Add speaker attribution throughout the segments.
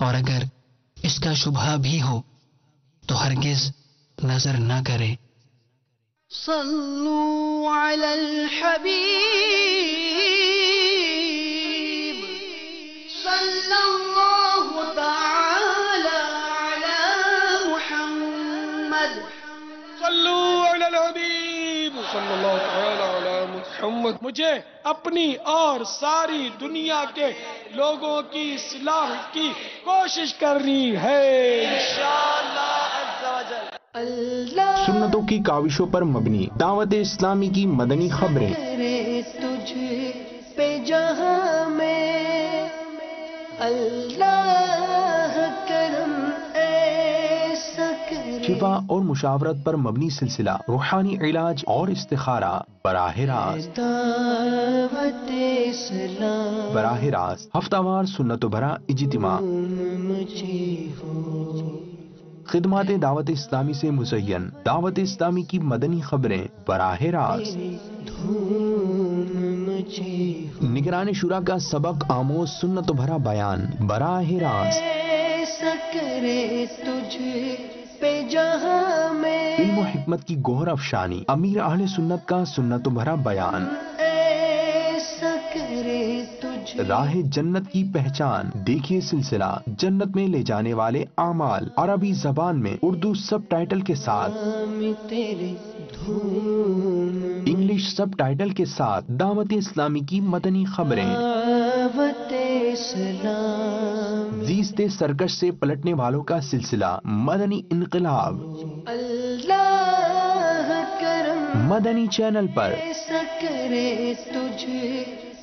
Speaker 1: اور اگر اس کا شبہ بھی ہو تو ہرگز نظر نہ کرے۔
Speaker 2: صلو علی الحبیب صلی اللہ تعالی علی محمد۔
Speaker 3: صلو علی الحبیب صلی اللہ تعالی علی محمد۔ مجھے اپنی اور ساری دنیا کے لوگوں کی اصلاح کی کوشش کرنی ہے انشاءاللہ عز و جل۔
Speaker 4: سنتوں کی کاوشوں پر مبنی دعوت اسلامی کی مدنی خبریں۔
Speaker 2: تجھ پہ جہاں میں اللہ کرم ایسا کرے۔
Speaker 4: شفا اور مشاورت پر مبنی سلسلہ روحانی علاج اور استخارہ براہ راست۔
Speaker 2: دعوت اسلام
Speaker 4: براہ راست ہفتہ وار سنت و بھرا اجتماع۔
Speaker 2: مجھے ہو
Speaker 4: خدمات دعوت اسلامی سے مزین دعوت اسلامی کی مدنی خبریں براہ راست۔
Speaker 2: دھوم مجھے ہو
Speaker 4: نگران شورا کا سبق آموز سنت و بھرا بیان براہ راست۔
Speaker 2: ایسا کرے تجھ پہ جہاں میں
Speaker 4: علم و حکمت کی گوہر افشانی امیر اہل سنت کا سنت و بھرا بیان۔
Speaker 2: ایسا کرے تجھ
Speaker 4: راہ جنت کی پہچان دیکھیے سلسلہ جنت میں لے جانے والے اعمال عربی زبان میں اردو سب ٹائٹل کے ساتھ،
Speaker 2: میں تیرے دھوم
Speaker 4: انگلش سب ٹائٹل کے ساتھ دعوت اسلامی کی مدنی خبریں۔
Speaker 2: دعوت اسلام
Speaker 4: زیست سرکش سے پلٹنے والوں کا سلسلہ مدنی انقلاب
Speaker 2: اللہ کرم
Speaker 4: مدنی چینل پر۔
Speaker 2: ایسا کرے تجھ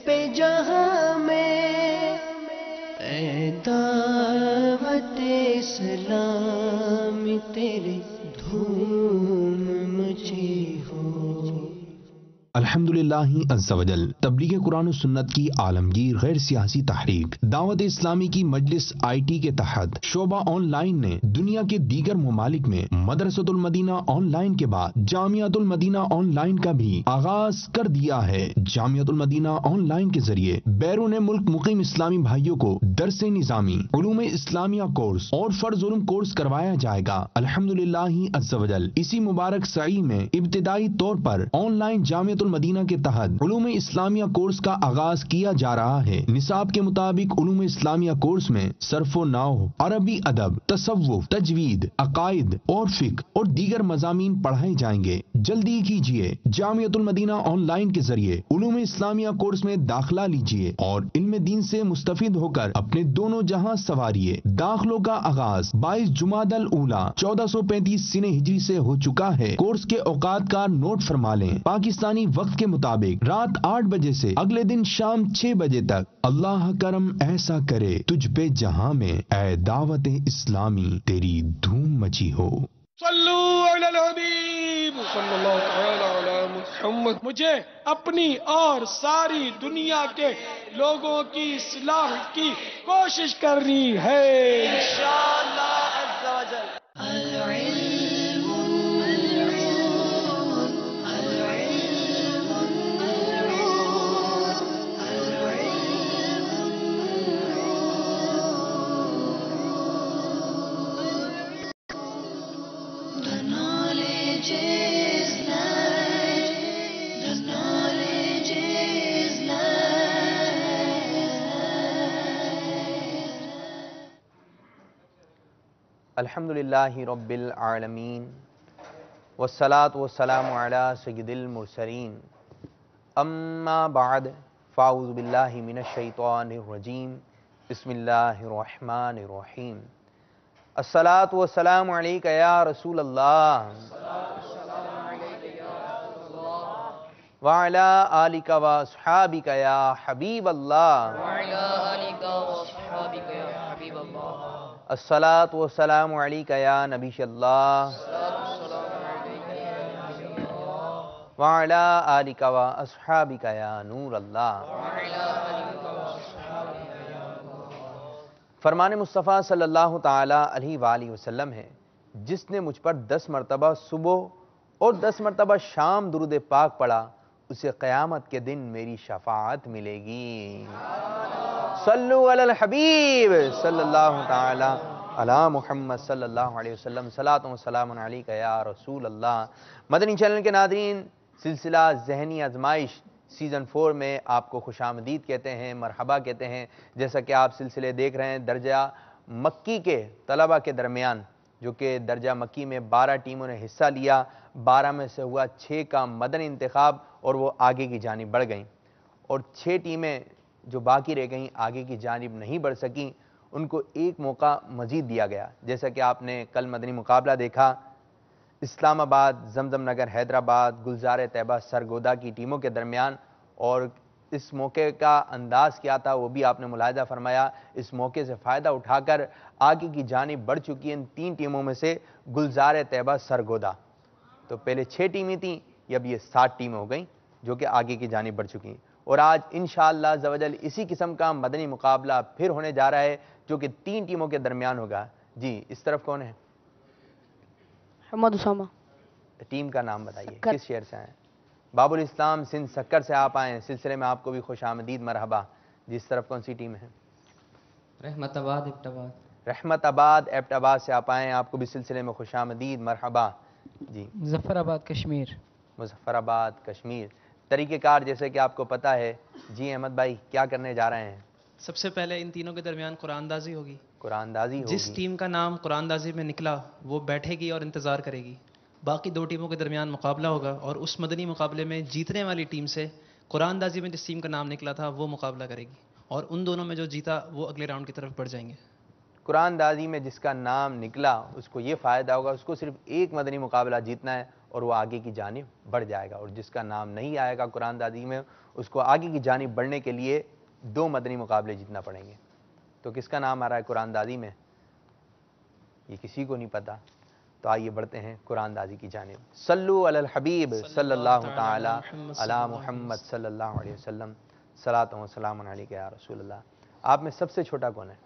Speaker 2: پہ جہاں میں اے دعوت اسلام تیرے دھوم مجھے ہو۔
Speaker 4: الحمدللہ عز و جل تبلیغ قرآن و سنت کی عالمگیر غیر سیاسی تحریک دعوت اسلامی کی مجلس آئی ٹی کے تحت شعبہ آن لائن نے دنیا کے دیگر ممالک میں مدرسۃ المدینہ آن لائن کے بعد جامعۃ المدینہ آن لائن کا بھی آغاز کر دیا ہے۔ جامعۃ المدینہ آن لائن کے ذریعے بیرون ملک مقیم اسلامی بھائیوں کو درس نظامی، علوم اسلامیہ کورس اور فرض علوم کورس کروایا جائے گا۔ الحمدللہ عز و جل اسی مبارک سعی میں ابتدائی طور پر آن لائن جامعۃ المدینہ کے تحت علوم اسلامیہ کورس کا آغاز کیا جا رہا ہے۔ نصاب کے مطابق علوم اسلامیہ کورس میں صرف و نحو، عربی ادب، تصوف، تجوید، عقائد اور فقہ اور دیگر مضامین پڑھائے جائیں گے۔ جلدی کیجیے، جامعۃ المدینہ آن لائن کے ذریعے علوم اسلامیہ کورس میں داخلہ لیجیے اور علم دین سے مستفید ہو کر اپنے دونوں جہاں سنواریے۔ داخلوں کا آغاز 22 جمادی الاولیٰ 1435 سنہ ہجری سے ہو چکا ہے۔ کورس کے اوقات کا نوٹ فرما لیں۔ پاکستانی وقت کے مطابق رات 8 بجے سے اگلے دن شام 6 بجے تک۔ اللہ کرم ایسا کرے تجھ پہ جہاں میں اے دعوت اسلامی تیری دھوم مچی ہو۔
Speaker 3: صلو علی الحبیب صلی اللہ تعالی علی محمد۔ مجھے اپنی اور ساری دنیا کے لوگوں کی اصلاح کی کوشش کرنی ہے انشاءاللہ عز و جل۔
Speaker 5: الحمدللہ رب العالمین والصلاة والسلام علی سید المرسلین اما بعد فاعوذ باللہ من الشیطان الرجیم بسم اللہ الرحمن الرحیم الصلاة والسلام علیک یا رسول اللہ وعلی آلک و اصحابک یا حبیب اللہ الصلاة والسلام علیک یا نبی اللہ وعلی آلک و اصحابک یا نور اللہ۔ فرمان مصطفیٰ صلی اللہ تعالی علیہ وآلہ وسلم ہے، جس نے مجھ پر 10 مرتبہ صبح اور 10 مرتبہ شام درود پاک پڑھا، اسے قیامت کے دن میری شفاعت ملے گی۔ صلو علی الحبیب صلی اللہ تعالی علی محمد صلی اللہ علیہ وسلم، صلاۃ و سلام علیک یا رسول اللہ۔ مدنی چینل کے ناظرین، سلسلہ ذہنی آزمائش سیزن 4 میں آپ کو خوش آمدید کہتے ہیں، مرحبا کہتے ہیں۔ جیسا کہ آپ سلسلے دیکھ رہے ہیں، درجہ مکی کے طلبہ کے درمیان، جو کہ درجہ مکی میں 12 ٹیموں نے حصہ لیا، 12 میں سے ہوا 6 کا مدنی انتخاب اور وہ آگے کی جانب بڑھ گئیں، اور 6 ٹیمیں جو باقی رہ گئیں آگے کی جانب نہیں بڑھ سکیں، ان کو ایک موقع مزید دیا گیا۔ جیسا کہ آپ نے کل مدنی مقابلہ دیکھا، اسلام آباد، زمزم نگر حیدرآباد، گلزار طیبہ سرگودا کی ٹیموں کے درمیان، اور اس موقع کا انداز کیا تھا وہ بھی آپ نے ملاحظہ فرمایا۔ اس موقع سے فائدہ اٹھا کر آگے کی جانب بڑھ چکی ان 3 ٹیموں میں سے گلزار طیبہ سرگودا۔ تو پہلے 6 ٹیمیں تھیں، اب یہ 7 ٹیمیں ہو گئیں جو کہ آگے کی جانب بڑھ چکی ہیں، اور آج انشاءاللہ عزوجل اسی قسم کا مدنی مقابلہ پھر ہونے جا رہا ہے جو کہ 3 ٹیموں کے درمیان ہوگا۔ جی اس طرف کون ہے؟
Speaker 6: محمد اسامہ۔
Speaker 5: ٹیم کا نام بتائیے، کس شہر سے آئے؟ باب الاسلام سندھ سکر سے آپ آئے ہیں، سلسلے میں آپ کو بھی خوش آمدید، مرحبا۔ جس طرف کون سی ٹیم ہے؟
Speaker 7: رحمت آباد ایبٹ آباد۔
Speaker 5: رحمت آباد ایبٹ آباد سے آپ آئے ہیں، آپ کو بھی سلسلے میں خوش آمدید، مرحبا۔ جی
Speaker 7: مظفر آباد کشمیر۔
Speaker 5: مظفر آباد کشمیر۔ طریقہ کار جیسے کہ آپ کو پتہ ہے، جی احمد بھائی کیا کرنے جا رہے ہیں؟
Speaker 8: سب سے پہلے ان تینوں کے درمیان قرآن اندازی ہوگی۔
Speaker 5: قرآن اندازی ہوگی۔
Speaker 8: جس ٹیم کا نام قرآن اندازی میں نکلا وہ بیٹھے گی اور انتظار کرے گی۔ باقی 2 ٹیموں کے درمیان مقابلہ ہوگا، اور اس مدنی مقابلے میں جیتنے والی ٹیم سے قرآن اندازی میں جس ٹیم کا نام نکلا تھا وہ مقابلہ کرے گی، اور ان دونوں میں جو جیتا وہ اگلے راؤنڈ کی طرف بڑھ جائیں گے۔
Speaker 5: قرآن اندازی میں جس کا نام نکلا اس کو یہ فائدہ ہوگا، اس کو صرف ایک مدنی مقابلہ جیتنا ہے اور وہ آگے کی جانب بڑھ جائے گا، اور جس کا نام نہیں آئے گا قرآن اندازی میں اس کو آگے کی جانب بڑھنے کے لیے 2 مدنی مقابلے جیتنا پڑیں گے۔ تو کس کا نام آ رہا ہے قرآن اندازی میں؟ یہ کسی کو نہیں پتا، تو آئیے بڑھتے ہیں قرآن اندازی کی جانب۔ صلو علی الحبیب صلی اللہ تعالی علی محمد صلی اللہ علیہ وسلم، صلاۃ و سلام علیک یا رسول اللہ۔ آپ میں سب سے چھوٹا کون ہے؟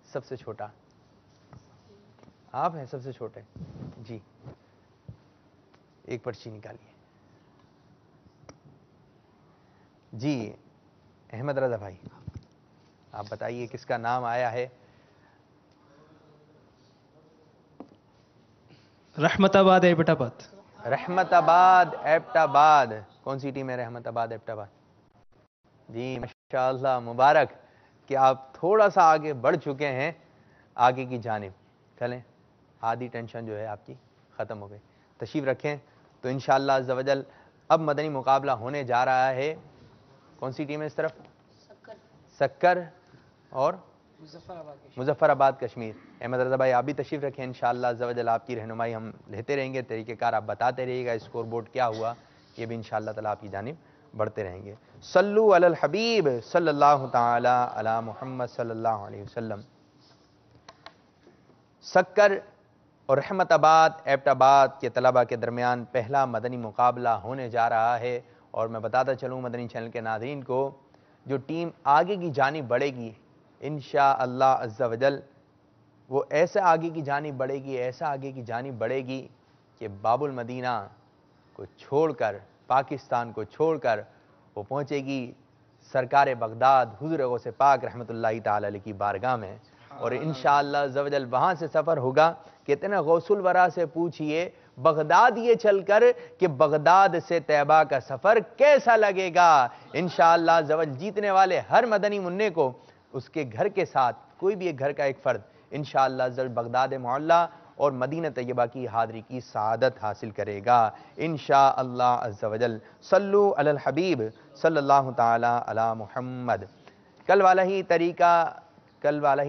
Speaker 5: سب سے چھوٹا آپ ہیں؟ سب سے چھوٹے؟ جی ایک پرچی نکالیے۔ جی احمد رضا بھائی آپ بتائیے کس کا نام آیا ہے؟
Speaker 8: رحمت آباد ایبٹ آباد۔
Speaker 5: رحمت آباد ایبٹ آباد۔ کون سی ٹیم ہے رحمت آباد ایبٹ آباد؟ جی ماشاءاللہ، مبارک کہ آپ تھوڑا سا آگے بڑھ چکے ہیں آگے کی جانب۔ چلیں آدھی ٹینشن جو ہے آپ کی ختم ہو گئی، تشریف رکھیں۔ تو انشاءاللہ عزوجل اب مدنی مقابلہ ہونے جا رہا ہے۔ کون سی ٹیم ہے اس طرف؟ سکر اور مظفر آباد کشمیر۔ احمد رضا بھائی آپ بھی تشریف رکھیں، انشاءاللہ عزوجل آپ کی رہنمائی ہم لیتے رہیں گے، طریقہ کار آپ بتاتے رہیے گا، اسکور بورڈ کیا ہوا یہ بھی انشاءاللہ تعالیٰ آپ کی جانب بڑھتے رہیں گے۔ صلو علی الحبیب صلی اللہ تعالی علی محمد صلی اللہ علیہ وسلم۔ سکر اور رحمت آباد ایبٹ آباد کے طلبہ کے درمیان پہلا مدنی مقابلہ ہونے جا رہا ہے، اور میں بتاتا چلوں مدنی چینل کے ناظرین کو، جو ٹیم آگے کی جانب بڑھے گی انشاءاللہ عز و جل وہ ایسا آگے کی جانب بڑھے گی، ایسا آگے کی جانب بڑھے گی کہ باب المدینہ کو چھوڑ کر، پاکستان کو چھوڑ کر وہ پہنچے گی سرکار بغداد حضور غوث پاک رحمۃ اللہ تعالی علیہ کی بارگاہ میں، اور انشاءاللہ عز و جل وہاں سے سفر ہوگا۔ کہتے ہیں نا غوث الورا سے پوچھئے بغداد یہ چل کر کہ بغداد سے طیبہ کا سفر کیسا لگے گا۔ انشاءاللہ عز و جل جیتنے والے ہر مدنی منع کو اس کے گھر کے ساتھ، کوئی بھی ایک گھر کا ایک فرد انشاءاللہ عز و جل بغداد معلیٰ اور مدینہ طیبہ کی حاضری کی سعادت حاصل کرے گا انشاءاللہ عز و جل۔ صلو علی الحبیب صلی اللہ تعالی علی محمد۔ کل والا ہی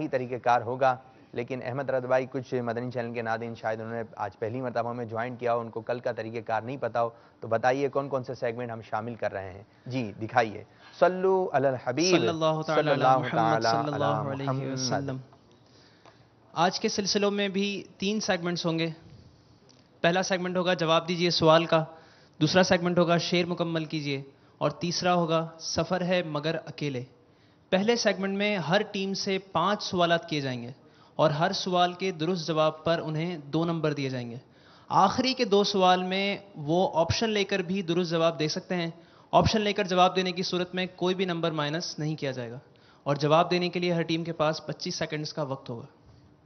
Speaker 5: طریقہ کار ہوگا، لیکن احمد رضا بھائی کچھ مدنی چینل کے ناظرین شاید انہوں نے آج پہلی مرتبہ میں جوائن کیا ہو، ان کو کل کا طریقہ کار نہیں پتا ہو، تو بتائیے کون کون سے سیگمنٹ ہم شامل کر رہے ہیں؟ جی دکھائیے۔ صلو علی الحبیب
Speaker 8: صلی اللہ تعالی علی محمد صلی اللہ علیہ وسلم۔ آج کے سلسلوں میں بھی 3 سیگمنٹس ہوں گے۔ پہلا سیگمنٹ ہوگا جواب دیجئے سوال کا، دوسرا سیگمنٹ ہوگا شعر مکمل کیجئے، اور تیسرا ہوگا سفر ہے مگر اکیلے۔ پہلے سیگمنٹ میں ہر ٹیم سے 5 سوالات کیے جائیں گے، اور ہر سوال کے درست جواب پر انہیں 2 نمبر دیے جائیں گے۔ آخری کے 2 سوال میں وہ آپشن لے کر بھی درست جواب دے سکتے ہیں۔ آپشن لے کر جواب دینے کی صورت میں کوئی بھی نمبر مائنس نہیں کیا جائے گا، اور جواب دینے کے لیے ہر ٹیم کے پاس 25 سیکنڈز کا وقت ہوگا.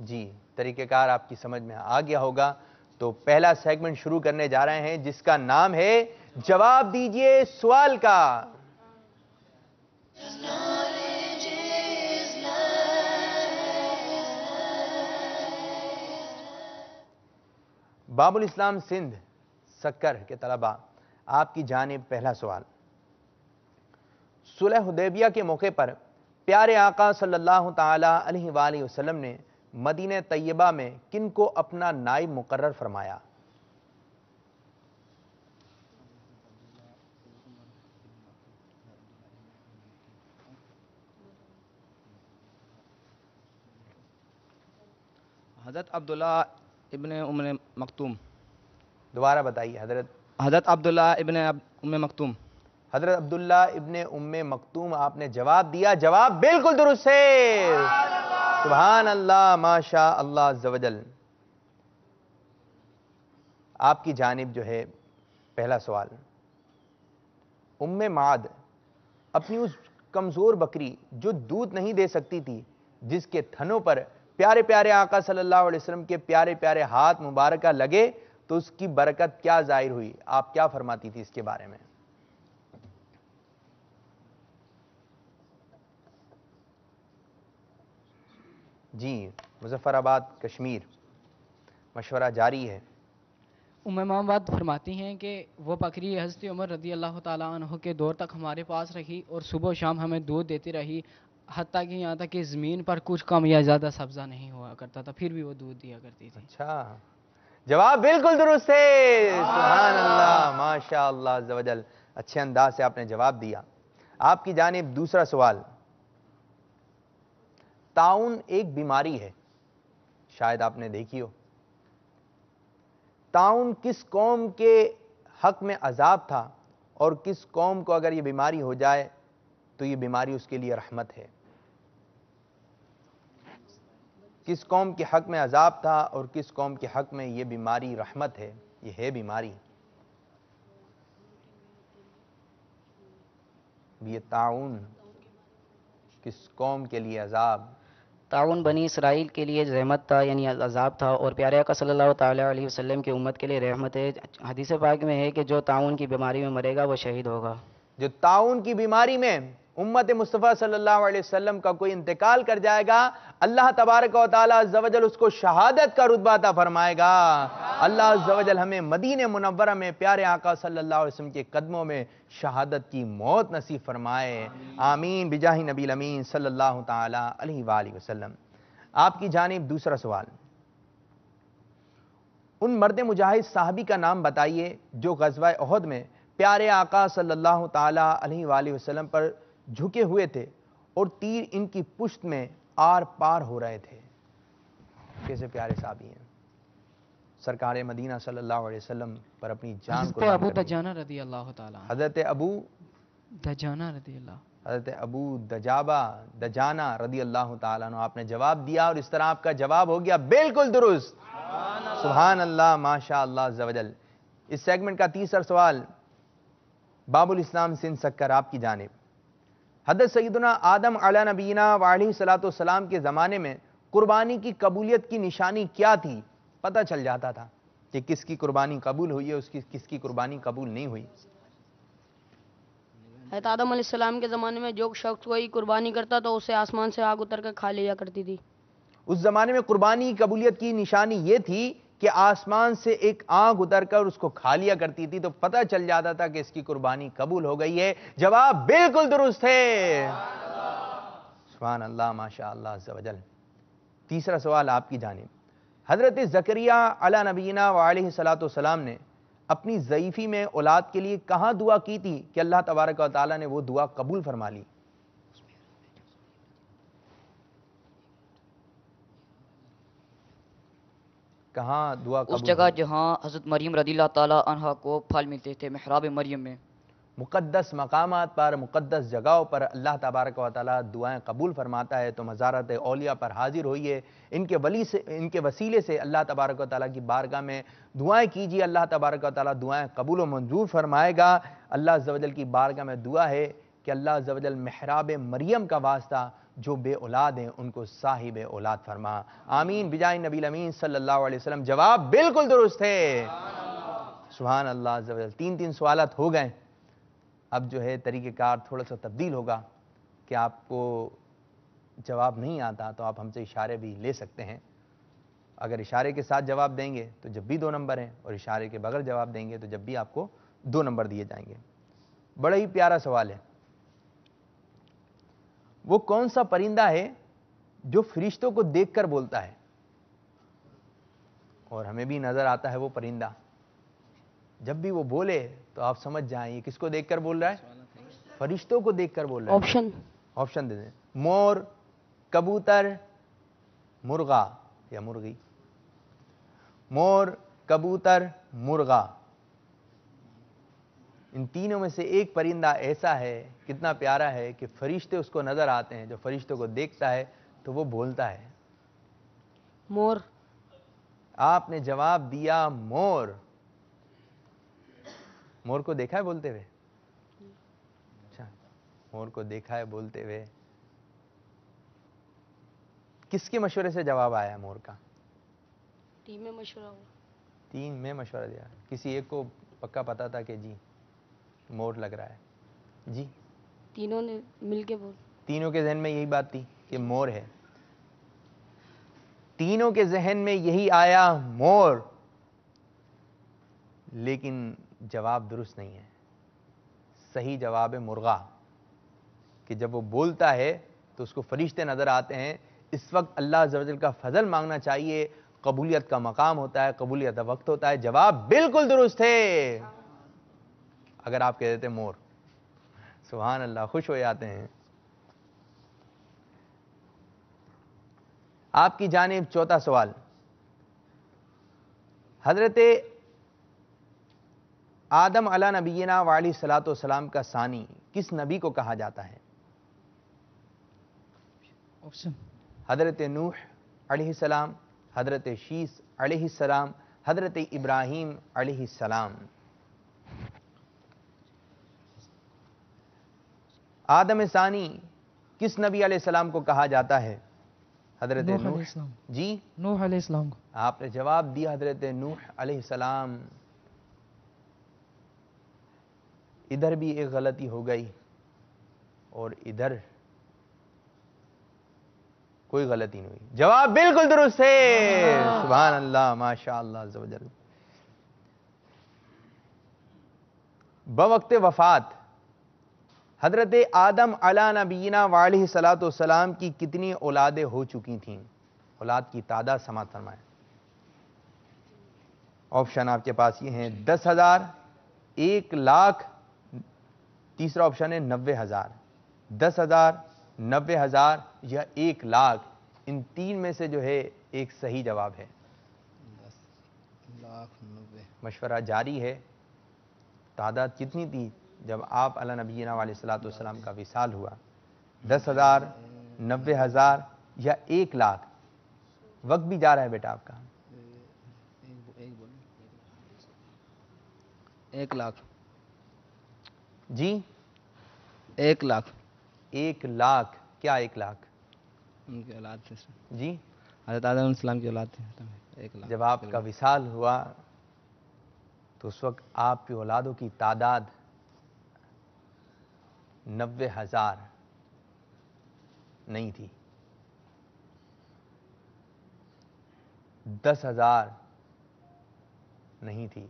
Speaker 5: جی طریقہ کار آپ کی سمجھ میں آ گیا ہوگا. تو پہلا سیگمنٹ شروع کرنے جا رہے ہیں جس کا نام ہے جواب دیجئے سوال کا. باب الاسلام سندھ سکر کے طلباء آپ کی جانب پہلا سوال. صلح حدیبیہ کے موقع پر پیارے آقا صلی اللہ تعالی علیہ وآلہ وسلم نے مدینہ طیبہ میں کن کو اپنا نائب مقرر فرمایا؟
Speaker 9: حضرت عبداللہ ابن ام مکتوم.
Speaker 5: دوبارہ بتائیے.
Speaker 9: حضرت عبداللہ ابن ام مکتوم.
Speaker 5: حضرت عبداللہ ابن ام مکتوم آپ نے جواب دیا. جواب بالکل درست ہے. سبحان اللہ ماشاء اللہ عز و جل. آپ کی جانب جو ہے پہلا سوال. ام معد اپنی اس کمزور بکری جو دودھ نہیں دے سکتی تھی جس کے تھنوں پر پیارے پیارے آقا صلی اللہ علیہ وسلم کے پیارے پیارے ہاتھ مبارکہ لگے تو اس کی برکت کیا ظاہر ہوئی؟ آپ کیا فرماتی تھی اس کے بارے میں؟ جی مظفر آباد کشمیر. مشورہ جاری ہے.
Speaker 7: ام معد فرماتی ہیں کہ وہ بکری حضرت عمر رضی اللہ تعالیٰ عنہ کے دور تک ہمارے پاس رہی اور صبح و شام ہمیں دودھ دیتی رہی، حتیٰ کہ یہاں تک کہ زمین پر کچھ کم یا زیادہ سبزہ نہیں ہوا کرتا تھا پھر بھی وہ دودھ دیا کرتی تھی.
Speaker 5: اچھا جواب بالکل درست ہے. سبحان اللہ ماشاء اللہ عز و جل. اچھے انداز سے آپ نے جواب دیا. آپ کی جانب دوسرا سوال. طاعون ایک بیماری ہے، شاید آپ نے دیکھی ہو. طاعون کس قوم کے حق میں عذاب تھا اور کس قوم کو اگر یہ بیماری ہو جائے تو یہ بیماری اس کے لیے رحمت ہے؟ کس قوم کے حق میں عذاب تھا اور کس قوم کے حق میں یہ بیماری رحمت ہے؟ یہ ہے بیماری. یہ طاعون کس قوم کے لیے عذاب؟
Speaker 10: طاعون بنی اسرائیل کے لیے رحمت تھا یعنی عذاب تھا، اور پیارے آقا صلی اللہ تعالیٰ علیہ وسلم کی امت کے لیے رحمت ہے. حدیث پاک میں ہے کہ جو طاعون کی بیماری میں مرے گا وہ شہید ہوگا.
Speaker 5: جو طاعون کی بیماری میں امت مصطفیٰ صلی اللہ علیہ وسلم کا کوئی انتقال کر جائے گا، اللہ تبارک و تعالیٰ عز و جل اس کو شہادت کا رتبہ عطا فرمائے گا. اللہ عز و جل ہمیں مدینہ منورہ میں پیارے آقا صلی اللہ علیہ وسلم کے قدموں میں شہادت کی موت نصیب فرمائے. آمین بجاہ نبی الامین صلی اللہ تعالیٰ علیہ وآلہ وسلم. آپ کی جانب دوسرا سوال. ان مرد مجاہد صحابی کا نام بتائیے جو غزوہ احد میں پیارے آقا صلی اللہ تعالیٰ علیہ وآلہ وسلم پر جھکے ہوئے تھے اور تیر ان کی پشت میں آر پار ہو رہے تھے. کیسے پیارے صحابی ہیں، سرکار مدینہ صلی اللہ علیہ وسلم پر اپنی جان کو
Speaker 7: حضرت ابو دجانہ رضی اللہ تعالیٰ.
Speaker 5: حضرت ابو
Speaker 7: دجانہ رضی اللہ.
Speaker 5: حضرت ابو دجانہ رضی اللہ تعالیٰ عنہ. آپ نے جواب دیا اور اس طرح آپ کا جواب ہو گیا بالکل درست. سبحان اللہ ماشاء اللہ عز و جل. اس سیگمنٹ کا تیسرا سوال باب الاسلام سندھ سکر آپ کی جانب. حضرت سیدنا آدم علیہ نبینا وعلیہ الصلوۃ والسلام کے زمانے میں قربانی کی قبولیت کی نشانی کیا تھی؟ پتہ چل جاتا تھا کہ کس کی قربانی قبول ہوئی ہے، کس کی قربانی قبول نہیں ہوئی.
Speaker 6: حضرت آدم علیہ السلام کے زمانے میں جو شخص کوئی قربانی کرتا تو اسے آسمان سے آگ اتر کر کھا لیا کرتی تھی.
Speaker 5: اس زمانے میں قربانی کی قبولیت کی نشانی یہ تھی کہ آسمان سے ایک آگ اتر کر اس کو کھا لیا کرتی تھی، تو پتہ چل جاتا تھا کہ اس کی قربانی قبول ہو گئی ہے. جواب بالکل درست ہے. سبحان اللہ ماشاء اللہ عز و جل. تیسرا سوال آپ کی جانب. حضرت زکریہ علیہ نبینا وعلیہ الصلوۃ والسلام نے اپنی ضعیفی میں اولاد کے لیے کہاں دعا کی تھی کہ اللہ تبارک و تعالیٰ نے وہ دعا قبول فرما لی؟ کہاں دعا قبول؟
Speaker 10: اس جگہ جہاں حضرت مریم رضی اللہ تعالیٰ عنہ کو پھل ملتے تھے، محراب مریم میں.
Speaker 5: مقدس مقامات پر، مقدس جگہوں پر اللہ تبارک و تعالیٰ دعائیں قبول فرماتا ہے. تو مزارات اولیاء پر حاضر ہوئیے، ان کے وسیلے سے اللہ تبارک و تعالیٰ کی بارگاہ میں دعائیں کیجیے. اللہ تبارک و تعالیٰ دعائیں قبول و منظور فرمائے گا. اللہ عز و جل کی بارگاہ میں دعا ہے کہ اللہ عز و جل محراب مریم کا واسطہ جو بے اولاد ہیں ان کو صاحب اولاد فرما، آمین بجائے نبی امین صلی اللہ علیہ وسلم۔ جواب بالکل درست ہے، سبحان اللہ عز و جل۔ 3 سوالات ہو گئے، اب جو ہے طریقہ کار تھوڑا سا تبدیل ہوگا کہ آپ کو جواب نہیں آتا تو آپ ہم سے اشارے بھی لے سکتے ہیں۔ اگر اشارے کے ساتھ جواب دیں گے تو جب بھی 2 نمبر ہیں، اور اشارے کے بغیر جواب دیں گے تو جب بھی آپ کو 2 نمبر دیے جائیں گے۔ بڑا ہی پیارا سوال ہے، وہ کون سا پرندہ ہے جو فرشتوں کو دیکھ کر بولتا ہے؟ اور ہمیں بھی نظر آتا ہے وہ پرندہ، جب بھی وہ بولے تو آپ سمجھ جائیں یہ کس کو دیکھ کر بول رہا ہے؟ فرشتوں کو دیکھ کر بول رہا ہے۔ آپشن دے دیں، مور، کبوتر، مرغا یا مرغی۔ مور، کبوتر، مرغا، ان تینوں میں سے ایک پرندہ ایسا ہے، کتنا پیارا ہے کہ فرشتے اس کو نظر آتے ہیں، جو فرشتوں کو دیکھتا ہے تو وہ بولتا ہے۔
Speaker 6: مور۔
Speaker 5: آپ نے جواب دیا مور۔ مور کو دیکھا ہے بولتے ہوئے؟ اچھا، مور کو دیکھا ہے بولتے ہوئے۔ کس کے مشورے سے جواب آیا مور کا؟
Speaker 6: ٹیم میں مشورہ ہوا۔
Speaker 5: تین میں مشورہ دیا، کسی ایک کو پکا پتا تھا کہ جی مور لگ رہا ہے؟ جی
Speaker 6: تینوں نے مل کے بول،
Speaker 5: تینوں کے ذہن میں یہی بات تھی کہ مور ہے، تینوں کے ذہن میں یہی آیا مور، لیکن جواب درست نہیں ہے۔ صحیح جواب ہے مرغا، کہ جب وہ بولتا ہے تو اس کو فرشتے نظر آتے ہیں۔ اس وقت اللہ عز و جل کا فضل مانگنا چاہیے، قبولیت کا مقام ہوتا ہے، قبولیت کا وقت ہوتا ہے۔ جواب بالکل درست ہے۔ اگر آپ کہہ دیتے مور، سبحان اللہ، خوش ہو جاتے ہیں۔ آپ کی جانب چوتھا سوال، حضرت آدم علیہ نبینا وعلیہ الصلوۃ والسلام کا ثانی کس نبی کو کہا جاتا ہے؟ حضرت نوح علیہ السلام، حضرت شیس علیہ السلام، حضرت ابراہیم علیہ السلام۔ آدم ثانی کس نبی علیہ السلام کو کہا جاتا ہے؟ حضرت
Speaker 11: نوح علیہ السلام۔
Speaker 5: جی
Speaker 11: نوح علیہ السلام کو۔
Speaker 5: آپ نے جواب دیا حضرت نوح علیہ السلام۔ ادھر بھی ایک غلطی ہو گئی اور ادھر کوئی غلطی نہیں ہوئی، جواب بالکل درست ہے، سبحان اللہ، ماشاء اللہ عز و جل۔ بوقت وفات حضرت آدم علیہ نبینا وعلیہ الصلوۃ والسلام کی کتنی اولادیں ہو چکی تھیں؟ اولاد کی تعداد سماعت فرمائیں۔ آپشن آپ کے پاس یہ ہیں، 10,000، 1,00,000، تیسرا آپشن ہے 90,000۔ 10,000، 90,000 یا 1,00,000، ان تین میں سے جو ہے ایک صحیح جواب ہے۔
Speaker 9: 10,90,000۔
Speaker 5: مشورہ جاری ہے۔ تعداد کتنی تھی جب آپ علیہ نبینا علیہ الصلوۃ والسلام کا وصال ہوا؟ 10,000، 90,000 یا 1,00,000؟ وقت بھی جا رہا ہے بیٹا آپ کا۔
Speaker 9: 1,00,000۔
Speaker 5: جی
Speaker 9: 1,00,000۔
Speaker 5: 1,00,000؟ کیا 1,00,000؟
Speaker 9: ان کی اولاد سے
Speaker 5: جی
Speaker 9: حضرت آدم علیہ السلام کی اولاد تھی۔ 1,00,000۔
Speaker 5: جب آپ کا وصال ہوا تو اس وقت آپ کی اولادوں کی تعداد 90,000 نہیں تھی، 10,000 نہیں تھی،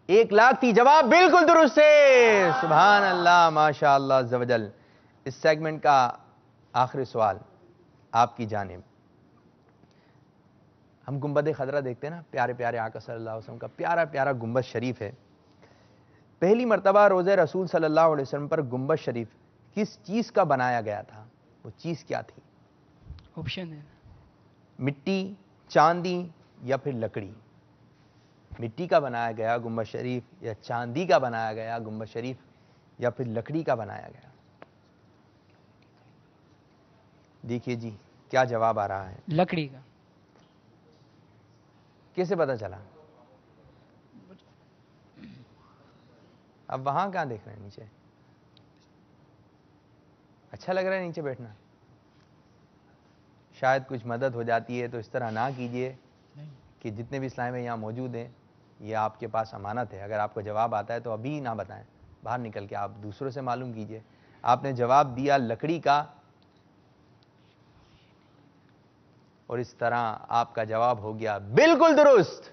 Speaker 5: 1,00,000 تھی۔ جواب بالکل درست ہے، سبحان اللہ، ماشاء اللہ عز و جل۔ اس سیگمنٹ کا آخری سوال آپ کی جانب، ہم گنبد خضرا دیکھتے ہیں نا، پیارے پیارے آقا صلی اللہ علیہ وسلم کا پیارا پیارا گنبد شریف ہے۔ پہلی مرتبہ روضہ رسول صلی اللہ علیہ وسلم پر گنبد شریف کس چیز کا بنایا گیا تھا؟ وہ چیز کیا تھی؟
Speaker 11: آپشن ہے،
Speaker 5: مٹی، چاندی یا پھر لکڑی؟ مٹی کا بنایا گیا گنبد شریف، یا چاندی کا بنایا گیا گنبد شریف، یا پھر لکڑی کا بنایا گیا؟ دیکھیے جی کیا جواب آ رہا ہے۔
Speaker 11: لکڑی کا۔
Speaker 5: کیسے پتا چلا؟ اب وہاں کہاں دیکھ رہے ہیں؟ نیچے اچھا لگ رہا ہے نیچے بیٹھنا؟ شاید کچھ مدد ہو جاتی ہے تو اس طرح نہ کیجئے کہ جتنے بھی اسلام یہاں موجود ہیں یہ آپ کے پاس امانت ہے. اگر آپ کو جواب آتا ہے تو ابھی نہ بتائیں, باہر نکل کے آپ دوسروں سے معلوم کیجئے. آپ نے جواب دیا لکڑی کا, اور اس طرح آپ کا جواب ہو گیا بالکل درست.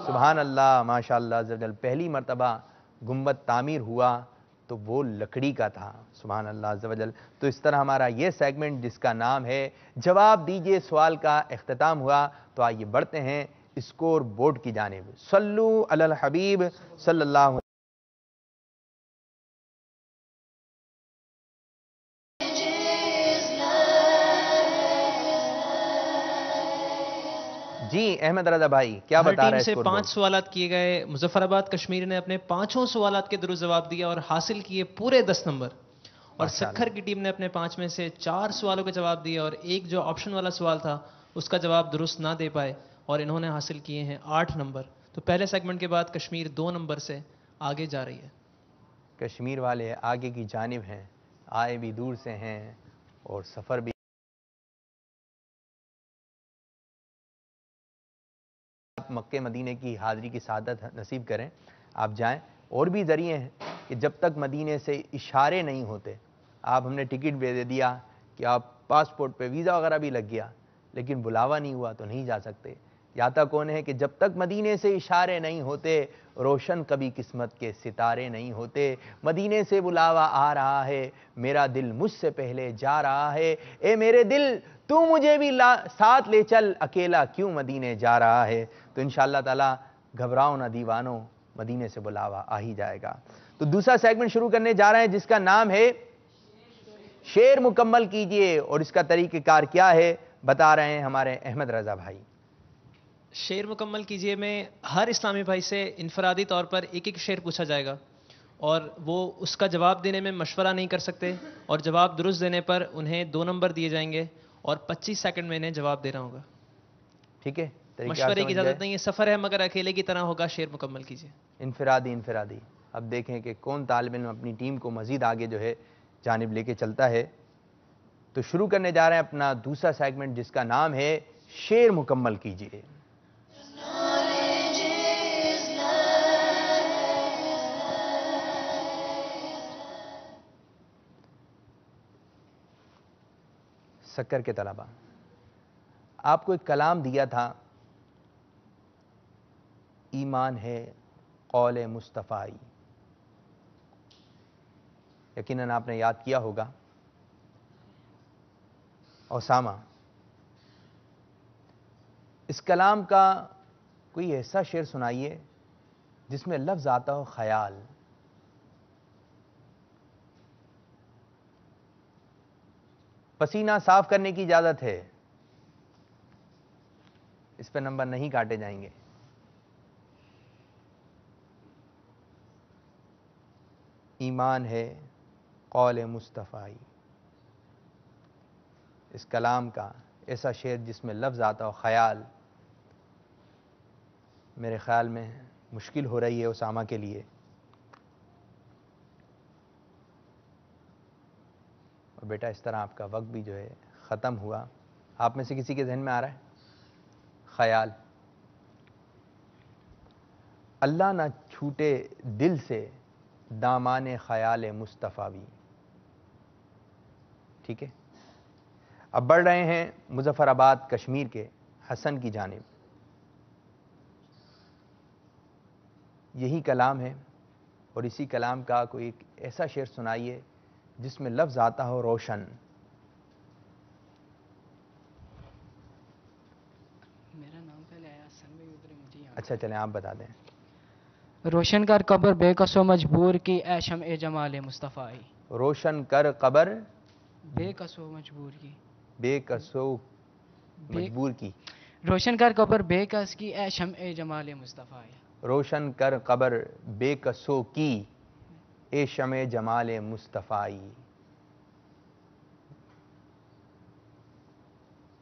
Speaker 5: سبحان اللہ, ماشاء اللہ عز و جل. پہلی مرتبہ گنبد تعمیر ہوا تو وہ لکڑی کا تھا. سبحان اللہ عز و جل. تو اس طرح ہمارا یہ سیگمنٹ جس کا نام ہے جواب دیجئے سوال کا اختتام ہوا. تو آئیے بڑھتے ہیں اسکور بورڈ کی جانب. صلو علی الحبیب صلی اللہ علیہ وسلم. جی احمد رضا بھائی کیا بتا رہے ہیں؟
Speaker 8: سے 5 سوالات کیے گئے. مظفر آباد کشمیر نے اپنے 5 سوالات کے درست جواب دیا اور حاصل کیے پورے 10 نمبر. اور سکھر کی ٹیم نے اپنے 5 میں سے 4 سوالوں کے جواب دیے اور ایک جو آپشن والا سوال تھا اس کا جواب درست نہ دے پائے اور انہوں نے حاصل کیے ہیں 8 نمبر. تو پہلے سیگمنٹ کے بعد کشمیر 2 نمبر سے آگے جا رہی ہے.
Speaker 5: کشمیر والے آگے کی جانب ہیں, آئے بھی دور سے ہیں اور سفر بھی. مکہ مدینے کی حاضری کی سعادت نصیب کریں, آپ جائیں. اور بھی ذریعے ہیں کہ جب تک مدینے سے اشارے نہیں ہوتے, آپ ہم نے ٹکٹ بھی دے دیا کہ آپ پاسپورٹ پہ ویزا وغیرہ بھی لگ گیا لیکن بلاوا نہیں ہوا تو نہیں جا سکتے. یاتا کون ہے کہ جب تک مدینے سے اشارے نہیں ہوتے روشن کبھی قسمت کے ستارے نہیں ہوتے. مدینے سے بلاوا آ رہا ہے, میرا دل مجھ سے پہلے جا رہا ہے. اے میرے دل تو مجھے بھی ساتھ لے چل, اکیلا کیوں مدینے جا رہا ہے. تو انشاءاللہ تعالی گھبراؤ نہ دیوانوں, مدینے سے بلاوا آ ہی جائے گا. تو دوسرا سیگمنٹ شروع کرنے جا رہے ہیں جس کا نام ہے شعر مکمل کیجئے. اور اس کا طریقہ کار کیا ہے بتا رہے ہیں ہمارے احمد رضا بھائی.
Speaker 8: شعر مکمل کیجئے میں ہر اسلامی بھائی سے انفرادی طور پر ایک ایک شعر پوچھا جائے گا اور وہ اس کا جواب دینے میں مشورہ نہیں کر سکتے, اور جواب درست دینے پر انہیں 2 نمبر دیے جائیں گے اور 25 سیکنڈ میں انہیں جواب دینا ہوگا.
Speaker 5: ٹھیک ہے,
Speaker 8: مشورے کی اجازت نہیں ہے, سفر ہے مگر اکیلے کی طرح ہوگا. شعر مکمل کیجئے.
Speaker 5: انفرادی. اب دیکھیں کہ کون طالب علم اپنی ٹیم کو مزید آگے جو ہے جانب لے کے چلتا ہے. تو شروع کرنے جا رہے ہیں اپنا دوسرا سیگمنٹ جس کا نام ہے شعر مکمل کیجئے. سکر کے طلبہ, آپ کو ایک کلام دیا تھا, ایمان ہے قول مصطفی. یقیناً آپ نے یاد کیا ہوگا. اسامہ, اس کلام کا کوئی ایسا شعر سنائیے جس میں لفظ آتا ہو خیال. پسینہ صاف کرنے کی اجازت ہے, اس پہ نمبر نہیں کاٹے جائیں گے. ایمان ہے قول مصطفی, اس کلام کا ایسا شعر جس میں لفظ آتا ہو خیال. میرے خیال میں مشکل ہو رہی ہے اسامہ کے لیے. اور بیٹا اس طرح آپ کا وقت بھی جو ہے ختم ہوا. آپ میں سے کسی کے ذہن میں آ رہا ہے خیال؟ اللہ نہ چھوٹے دل سے دامان خیال مصطفی. ٹھیک ہے, اب بڑھ رہے ہیں مظفر آباد کشمیر کے حسن کی جانب. یہی کلام ہے اور اسی کلام کا کوئی ایک ایسا شعر سنائیے جس میں لفظ آتا ہو روشن.
Speaker 11: میرا نام پہلے آیا حسن میں ادھر مجھے یاد.
Speaker 5: اچھا چلیں آپ بتا دیں.
Speaker 11: روشن کر قبر بے کسو مجبور کی اے شمع جمال مصطفی.
Speaker 5: روشن کر قبر
Speaker 11: بے کسو مجبور کی,
Speaker 5: بے کسو مجبور کی.
Speaker 11: روشن کر قبر بے کس کی اے شمع جمال مصطفی.
Speaker 5: روشن کر قبر بے کسو کی اے شمع جمال مصطفی.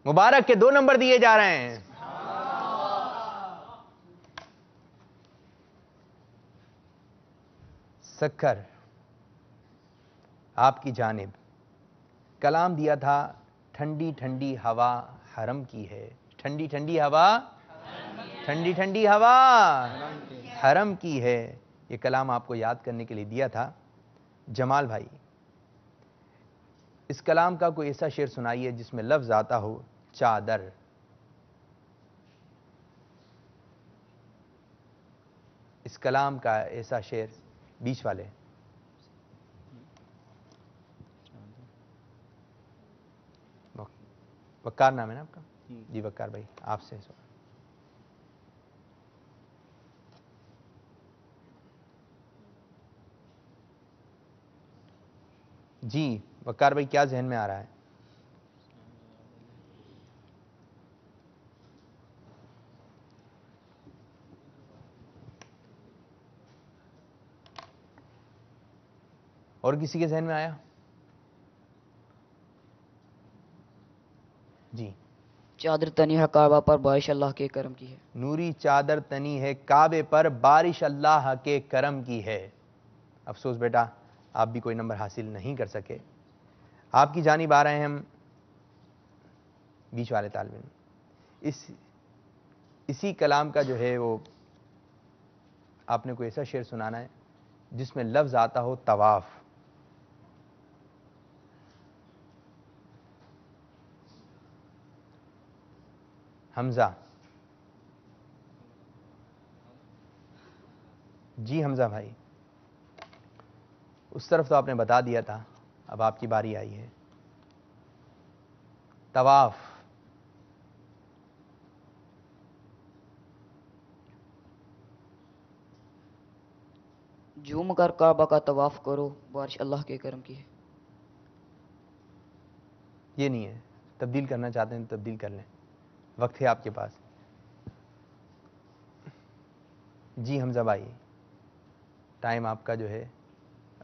Speaker 5: مبارک کے 2 نمبر دیے جا رہے ہیں. سکر آپ کی جانب کلام دیا تھا ٹھنڈی ٹھنڈی ہوا حرم کی ہے، ٹھنڈی ٹھنڈی ہوا، ٹھنڈی ٹھنڈی ہوا حرم کی ہے، یہ کلام آپ کو یاد کرنے کے لیے دیا تھا۔ جمال بھائی، اس کلام کا کوئی ایسا شعر سنائیے جس میں لفظ آتا ہو چادر۔ اس کلام کا ایسا شعر، بیچ والے۔ وقار نام ہے نا آپ کا؟ جی وقار بھائی، آپ سے سوال۔ جی وقار بھائی، کیا ذہن میں آ رہا ہے؟ اور کسی کے ذہن میں آیا؟ جی،
Speaker 10: چادر تنی ہے کعبہ پر بارش اللہ کے کرم کی ہے۔
Speaker 5: نوری چادر تنی ہے کعبے پر بارش اللہ کے کرم کی ہے۔ افسوس بیٹا، آپ بھی کوئی نمبر حاصل نہیں کر سکے۔ آپ کی جانب آ رہے ہیں ہم بیچ والے طالب علم۔ اسی کلام کا جو ہے وہ آپ نے کوئی ایسا شعر سنانا ہے جس میں لفظ آتا ہو طواف۔ حمزہ، جی حمزہ بھائی، اس طرف تو آپ نے بتا دیا تھا، اب آپ کی باری آئی ہے۔ طواف،
Speaker 10: جھوم کر کعبہ کا طواف کرو بارش اللہ کے کرم کی ہے۔
Speaker 5: یہ نہیں ہے، تبدیل کرنا چاہتے ہیں تبدیل کر لیں، وقت ہے آپ کے پاس۔ جی حمزہ بھائی، ٹائم آپ کا جو ہے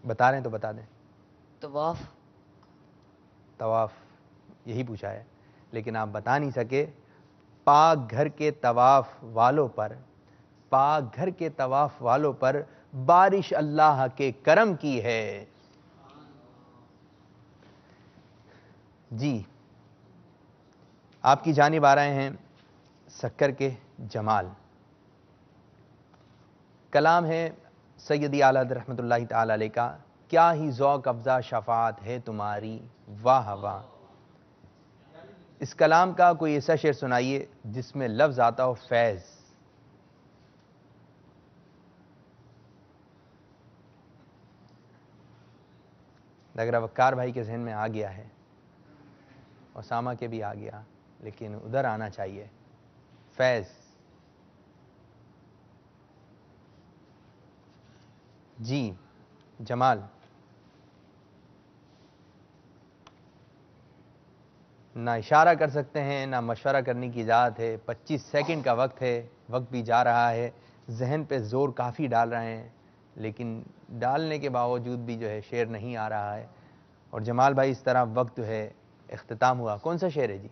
Speaker 5: بتا رہے ہیں تو بتا دیں۔
Speaker 10: طواف،
Speaker 5: طواف یہی پوچھا ہے لیکن آپ بتا نہیں سکے۔ پاک گھر کے طواف والوں پر، پاک گھر کے طواف والوں پر بارش اللہ کے کرم کی ہے۔ جی آپ کی جانب آ رہے ہیں سکر کے جمال۔ کلام ہے سیدی اعلیٰ حضرت رحمۃ اللہ تعالی علیہ کا، کیا ہی ذوق افزا شفاعت ہے تمہاری واہ واہ۔ اس کلام کا کوئی ایسا شعر سنائیے جس میں لفظ آتا ہو فیض۔ لگ رہا وقار بھائی کے ذہن میں آ گیا ہے، اسامہ کے بھی آ گیا، لیکن ادھر آنا چاہیے۔ فیض، جی جمال، نہ اشارہ کر سکتے ہیں نہ مشورہ کرنے کی اجازت ہے۔ 25 سیکنڈ کا وقت ہے، وقت بھی جا رہا ہے، ذہن پہ زور کافی ڈال رہے ہیں لیکن ڈالنے کے باوجود بھی جو ہے شعر نہیں آ رہا ہے۔ اور جمال بھائی اس طرح وقت جو ہے اختتام ہوا۔ کون سا شعر ہے جی؟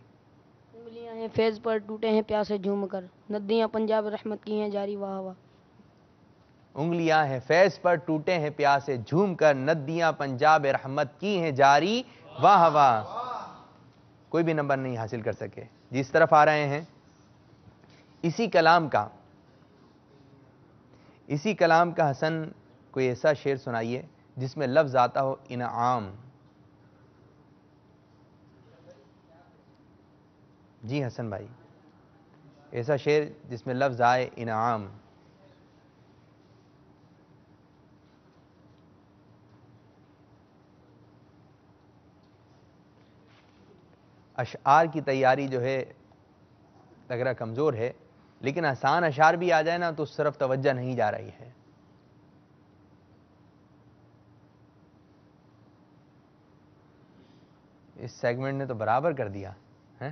Speaker 6: انگلیاں ہیں فیض پر ٹوٹے ہیں پیاسے جھوم کر، ندیاں پنجاب رحمت کی ہیں جاری واہ واہ۔
Speaker 5: انگلیاں ہیں فیض پر ٹوٹے ہیں پیاسے جھوم کر، ندیاں پنجاب رحمت کی ہیں جاری واہ واہ۔ کوئی بھی نمبر نہیں حاصل کر سکے۔ جس طرف آ رہے ہیں اسی کلام کا حسن کوئی ایسا شعر سنائیے جس میں لفظ آتا ہو انعام۔ جی حسن بھائی، ایسا شعر جس میں لفظ آئے انعام۔ اشعار کی تیاری جو ہے لگ رہا کمزور ہے، لیکن آسان اشعار بھی آ جائے نا تو اس طرف توجہ نہیں جا رہی ہے۔ اس سیگمنٹ نے تو برابر کر دیا ہے،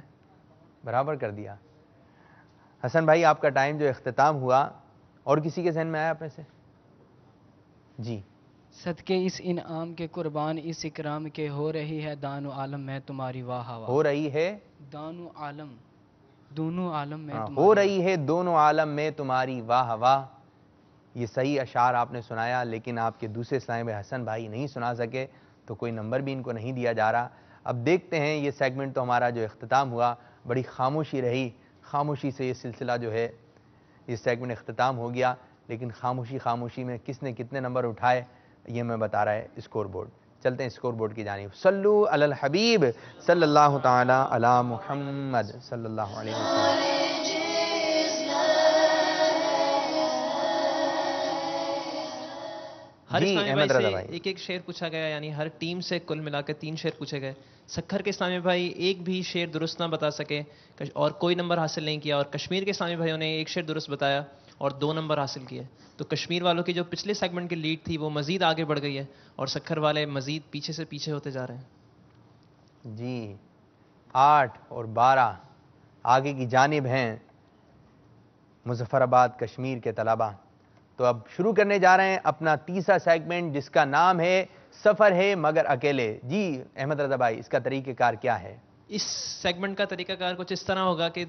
Speaker 5: برابر کر دیا۔ حسن بھائی آپ کا ٹائم جو اختتام ہوا، اور کسی کے ذہن میں آیا آپ میں سے؟ جی
Speaker 11: صدقے اس انعام کے قربان اس اکرام کے، ہو رہی ہے دان و عالم میں تمہاری واہ واہ۔
Speaker 5: ہو رہی ہے
Speaker 11: دان و عالم، دونوں عالم میں
Speaker 5: ہو رہی ہے دونوں عالم میں تمہاری واہ واہ۔ یہ صحیح اشعار آپ نے سنایا، لیکن آپ کے دوسرے صاحب حسن بھائی نہیں سنا سکے تو کوئی نمبر بھی ان کو نہیں دیا جا رہا۔ اب دیکھتے ہیں یہ سیگمنٹ تو ہمارا جو اختتام ہوا بڑی خاموشی رہی، خاموشی سے یہ سلسلہ جو ہے یہ سیگمنٹ اختتام ہو گیا، لیکن خاموشی میں کس نے کتنے نمبر اٹھائے یہ میں بتا رہا ہے اسکور بورڈ. چلتے ہیں اسکور بورڈ کی جانب. صلو علی الحبیب صلی اللہ تعالی علی محمد صلی اللہ علیہ وسلم.
Speaker 8: ہر اسلامی بھائی سے ایک ایک شعر پوچھا گیا، یعنی ہر ٹیم سے کل ملا کے 3 شعر پوچھے گئے. سکھر کے اسلامی بھائی ایک بھی شعر درست نہ بتا سکے اور کوئی نمبر حاصل نہیں کیا، اور کشمیر کے اسلامی بھائیوں نے ایک شعر درست بتایا اور 2 نمبر حاصل کیے. تو کشمیر والوں کی جو پچھلے سیگمنٹ کی لیڈ تھی وہ مزید آگے بڑھ گئی ہے اور سکھر والے مزید پیچھے سے پیچھے ہوتے جا رہے ہیں.
Speaker 5: جی 8 اور 12 آگے کی جانب ہیں مظفر آباد کشمیر کے طلبہ. تو اب شروع کرنے جا رہے ہیں اپنا تیسرا سیگمنٹ جس کا نام ہے سفر ہے مگر اکیلے. جی احمد رضا بھائی، اس کا طریقہ کار کیا ہے؟
Speaker 8: اس سیگمنٹ کا طریقہ کار کچھ اس طرح ہوگا کہ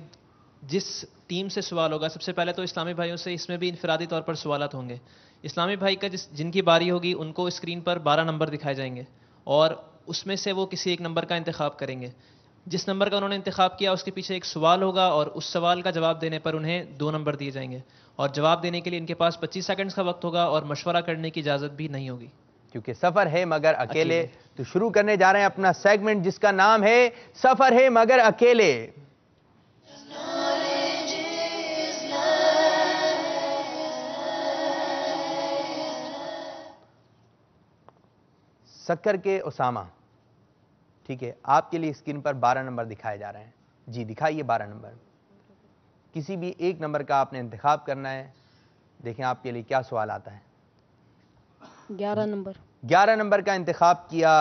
Speaker 8: جس ٹیم سے سوال ہوگا، سب سے پہلے تو اسلامی بھائیوں سے اس میں بھی انفرادی طور پر سوالات ہوں گے. اسلامی بھائی کا جن کی باری ہوگی ان کو اسکرین پر 12 نمبر دکھائے جائیں گے اور اس میں سے وہ کسی ایک نمبر کا انتخاب کریں گے. جس نمبر کا انہوں نے انتخاب کیا اس کے پیچھے ایک سوال ہوگا اور اس سوال کا جواب دینے پر انہیں 2 نمبر دیے جائیں گے، اور جواب دینے کے لیے ان کے پاس 25 سیکنڈز کا وقت ہوگا اور مشورہ کرنے کی اجازت بھی نہیں ہوگی.
Speaker 5: کیونکہ سفر ہے مگر اکیلے تو شروع کرنے جا رہے ہیں اپنا سیگمنٹ جس کا نام ہے سفر ہے مگر اکیلے. سکر کے اسامہ، ٹھیک ہے، آپ کے لیے اسکرین پر 12 نمبر دکھائے جا رہے ہیں. جی دکھائیے 12 نمبر. کسی بھی ایک نمبر کا آپ نے انتخاب کرنا ہے. دیکھیں آپ کے لیے کیا سوال آتا ہے.
Speaker 6: 11 نمبر.
Speaker 5: 11 نمبر کا انتخاب کیا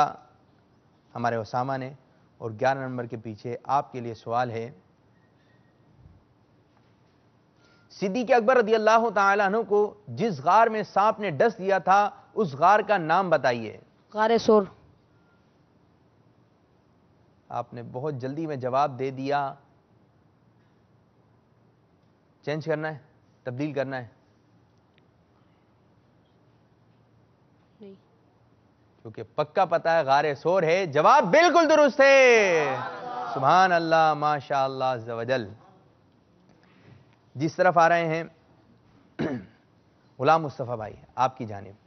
Speaker 5: ہمارے اسامہ نے، اور 11 نمبر کے پیچھے آپ کے لیے سوال ہے صدیق اکبر رضی اللہ تعالی عنہ کو جس غار میں سانپ نے ڈس دیا تھا اس غار کا نام بتائیے.
Speaker 6: غار سور.
Speaker 5: آپ نے بہت جلدی میں جواب دے دیا. چینج کرنا ہے، تبدیل کرنا ہے؟
Speaker 6: نہیں،
Speaker 5: کیونکہ پکا پتا ہے غار سور ہے. جواب بالکل درست ہے. سبحان اللہ، ماشاء اللہ عز و جل. جس طرف آ رہے ہیں غلام مصطفیٰ بھائی، آپ کی جانب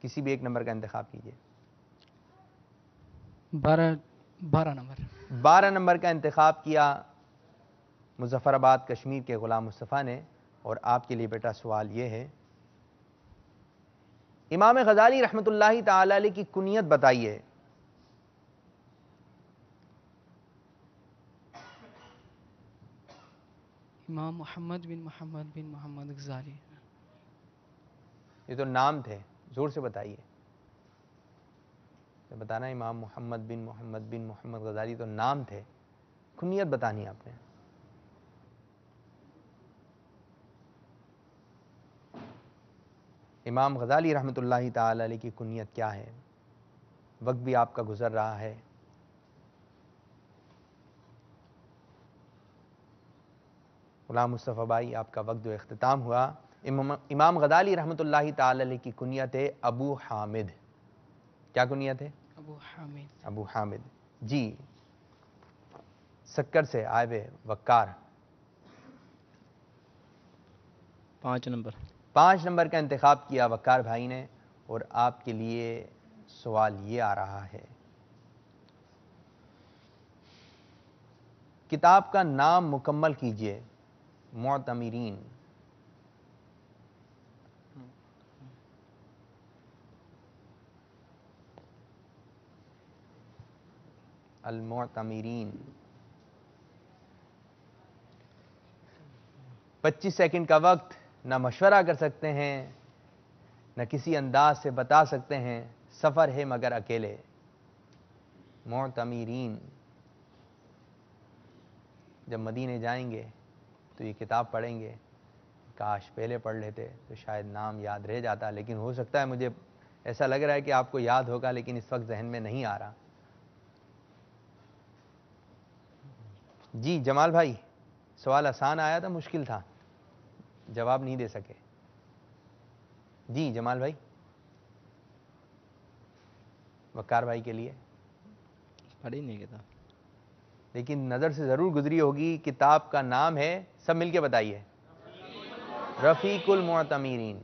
Speaker 5: کسی بھی ایک نمبر کا انتخاب کیجئے.
Speaker 11: 12 نمبر.
Speaker 5: 12 نمبر کا انتخاب کیا مظفر آباد کشمیر کے غلام مصطفیٰ نے، اور آپ کے لیے بیٹا سوال یہ ہے امام غزالی رحمت اللہ تعالی علیہ کی کنیت بتائیے.
Speaker 11: امام محمد بن محمد غزالی.
Speaker 5: یہ تو نام تھے، زور سے بتائیے. بتانا امام محمد بن محمد غزالی تو نام تھے، کنیت بتانی آپ نے. امام غزالی رحمت اللہ تعالی علیہ کی کنیت کیا ہے؟ وقت بھی آپ کا گزر رہا ہے. غلام مصطفیٰ بھائی، آپ کا وقت جو اختتام ہوا. امام غزالی رحمت اللہ تعالی علیہ کی کنیت ہے ابو حامد. کیا کنیت ہے؟ ابو حامد. جی سکر سے آئے ہوئے وقار.
Speaker 9: 5 نمبر.
Speaker 5: 5 نمبر کا انتخاب کیا وقار بھائی نے، اور آپ کے لیے سوال یہ آ رہا ہے کتاب کا نام مکمل کیجئے. معتمرین. المعتمرین. 25 سیکنڈ کا وقت. نہ مشورہ کر سکتے ہیں نہ کسی انداز سے بتا سکتے ہیں. سفر ہے مگر اکیلے. معتمرین. جب مدینے جائیں گے تو یہ کتاب پڑھیں گے. کاش پہلے پڑھ لیتے تو شاید نام یاد رہ جاتا، لیکن ہو سکتا ہے، مجھے ایسا لگ رہا ہے کہ آپ کو یاد ہوگا لیکن اس وقت ذہن میں نہیں آ رہا. جی جمال بھائی، سوال آسان آیا تھا، مشکل تھا، جواب نہیں دے سکے. جی جمال بھائی، وقار بھائی کے لیے
Speaker 9: پڑھی نہیں کتاب،
Speaker 5: لیکن نظر سے ضرور گزری ہوگی. کتاب کا نام ہے، سب مل کے بتائیے، رفیق المعتمرین.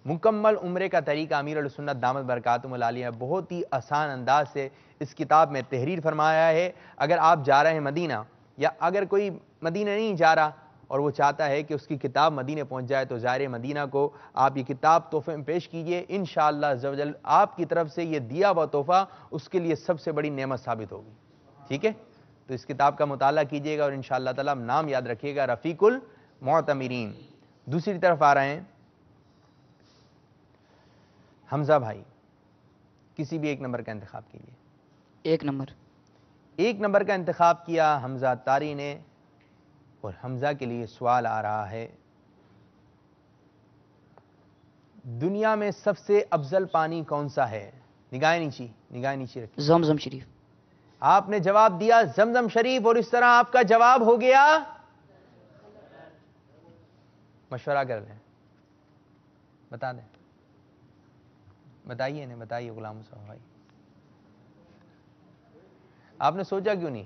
Speaker 5: مکمل عمرے کا طریقہ امیر السنت دامت برکاتہم العالیہ بہت ہی آسان انداز سے اس کتاب میں تحریر فرمایا ہے. اگر آپ جا رہے ہیں مدینہ، یا اگر کوئی مدینہ نہیں جا رہا اور وہ چاہتا ہے کہ اس کی کتاب مدینہ پہنچ جائے، تو زائر مدینہ کو آپ یہ کتاب تحفے میں پیش کیجئے. انشاءاللہ عزوجل آپ کی طرف سے یہ دیا ہوا تحفہ اس کے لیے سب سے بڑی نعمت ثابت ہوگی. ٹھیک ہے، تو اس کتاب کا مطالعہ کیجئے گا اور انشاءاللہ تعالی نام یاد رکھیے گا، رفیق المعتمرین. دوسری طرف آ رہے ہیں حمزہ بھائی، کسی بھی ایک نمبر کا انتخاب کیجئے.
Speaker 10: 1 نمبر.
Speaker 5: 1 نمبر کا انتخاب کیا حمزہ طاری نے، اور حمزہ کے لیے سوال آ رہا ہے، دنیا میں سب سے افضل پانی کون سا ہے؟ نگاہیں نیچی رکھیں.
Speaker 10: زمزم شریف.
Speaker 5: آپ نے جواب دیا زمزم شریف، اور اس طرح آپ کا جواب ہو گیا. مشورہ کر لیں، بتا دیں، بتائیے نہیں بتائیے غلام صاحب بھائی، آپ نے سوچا کیوں نہیں؟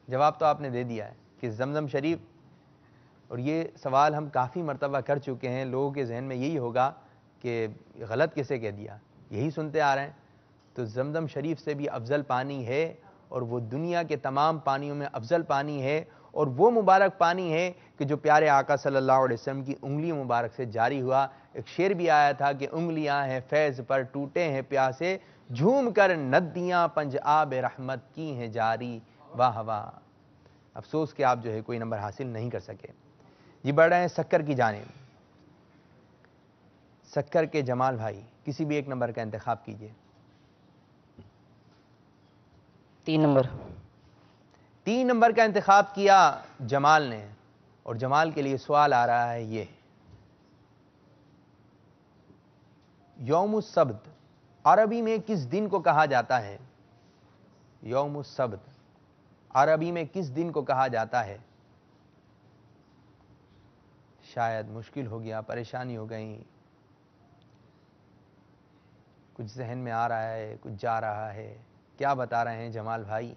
Speaker 5: جواب تو آپ نے دے دیا ہے کہ زمزم شریف. اور یہ سوال ہم کافی مرتبہ کر چکے ہیں، لوگوں کے ذہن میں یہی ہوگا کہ غلط کسے کہہ دیا، یہی سنتے آ رہے ہیں. تو زمزم شریف سے بھی افضل پانی ہے، اور وہ دنیا کے تمام پانیوں میں افضل پانی ہے، اور وہ مبارک پانی ہے کہ جو پیارے آقا صلی اللہ علیہ وسلم کی انگلی مبارک سے جاری ہوا. ایک شعر بھی آیا تھا کہ انگلیاں ہیں فیض پر ٹوٹے ہیں پیاسے، جھوم کر ندیاں پنج آب رحمت کی ہیں جاری. واہ واہ، افسوس کہ آپ جو ہے کوئی نمبر حاصل نہیں کر سکے. جی بڑھ رہے ہیں سکر کی جانب. سکر کے جمال بھائی، کسی بھی ایک نمبر کا انتخاب کیجئے.
Speaker 10: 3 نمبر.
Speaker 5: 3 نمبر کا انتخاب کیا جمال نے، اور جمال کے لیے سوال آ رہا ہے یہ، یوم السبت عربی میں کس دن کو کہا جاتا ہے؟ یوم السبت عربی میں کس دن کو کہا جاتا ہے؟ شاید مشکل ہو گیا، پریشانی ہو گئی، کچھ ذہن میں آ رہا ہے، کچھ جا رہا ہے. کیا بتا رہے ہیں جمال بھائی؟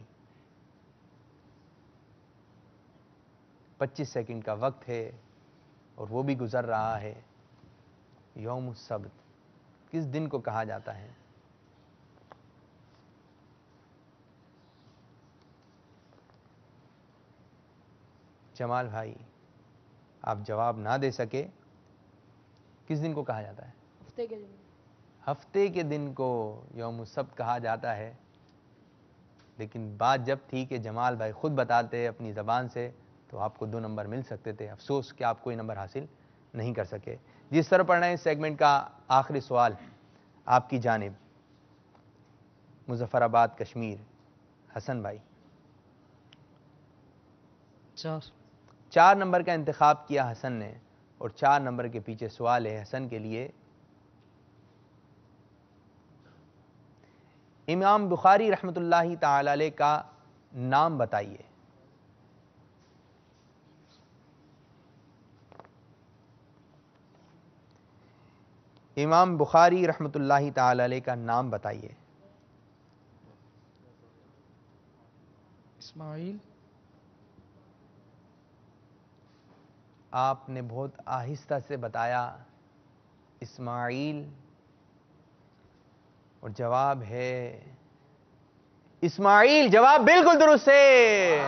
Speaker 5: 25 سیکنڈ کا وقت ہے اور وہ بھی گزر رہا ہے. یوم السبت کس دن کو کہا جاتا ہے؟ جمال بھائی آپ جواب نہ دے سکے، کس دن کو کہا جاتا ہے؟
Speaker 6: ہفتے کے دن.
Speaker 5: ہفتے کے دن کو یوم السبت کہا جاتا ہے. لیکن بات جب تھی کہ جمال بھائی خود بتاتے اپنی زبان سے، تو آپ کو 2 نمبر مل سکتے تھے. افسوس کہ آپ کوئی نمبر حاصل نہیں کر سکے. جس طرح پڑھ رہے ہیں سیگمنٹ کا آخری سوال آپ کی جانب، مظفر آباد کشمیر، حسن بھائی. 4 نمبر کا انتخاب کیا حسن نے، اور 4 نمبر کے پیچھے سوال ہے حسن کے لیے، امام بخاری رحمۃ اللہ تعالی علیہ کا نام بتائیے. امام بخاری رحمۃ اللہ تعالی علیہ کا نام بتائیے.
Speaker 3: اسماعیل.
Speaker 5: آپ نے بہت آہستہ سے بتایا اسماعیل، اور جواب ہے اسماعیل. جواب بالکل درست ہے.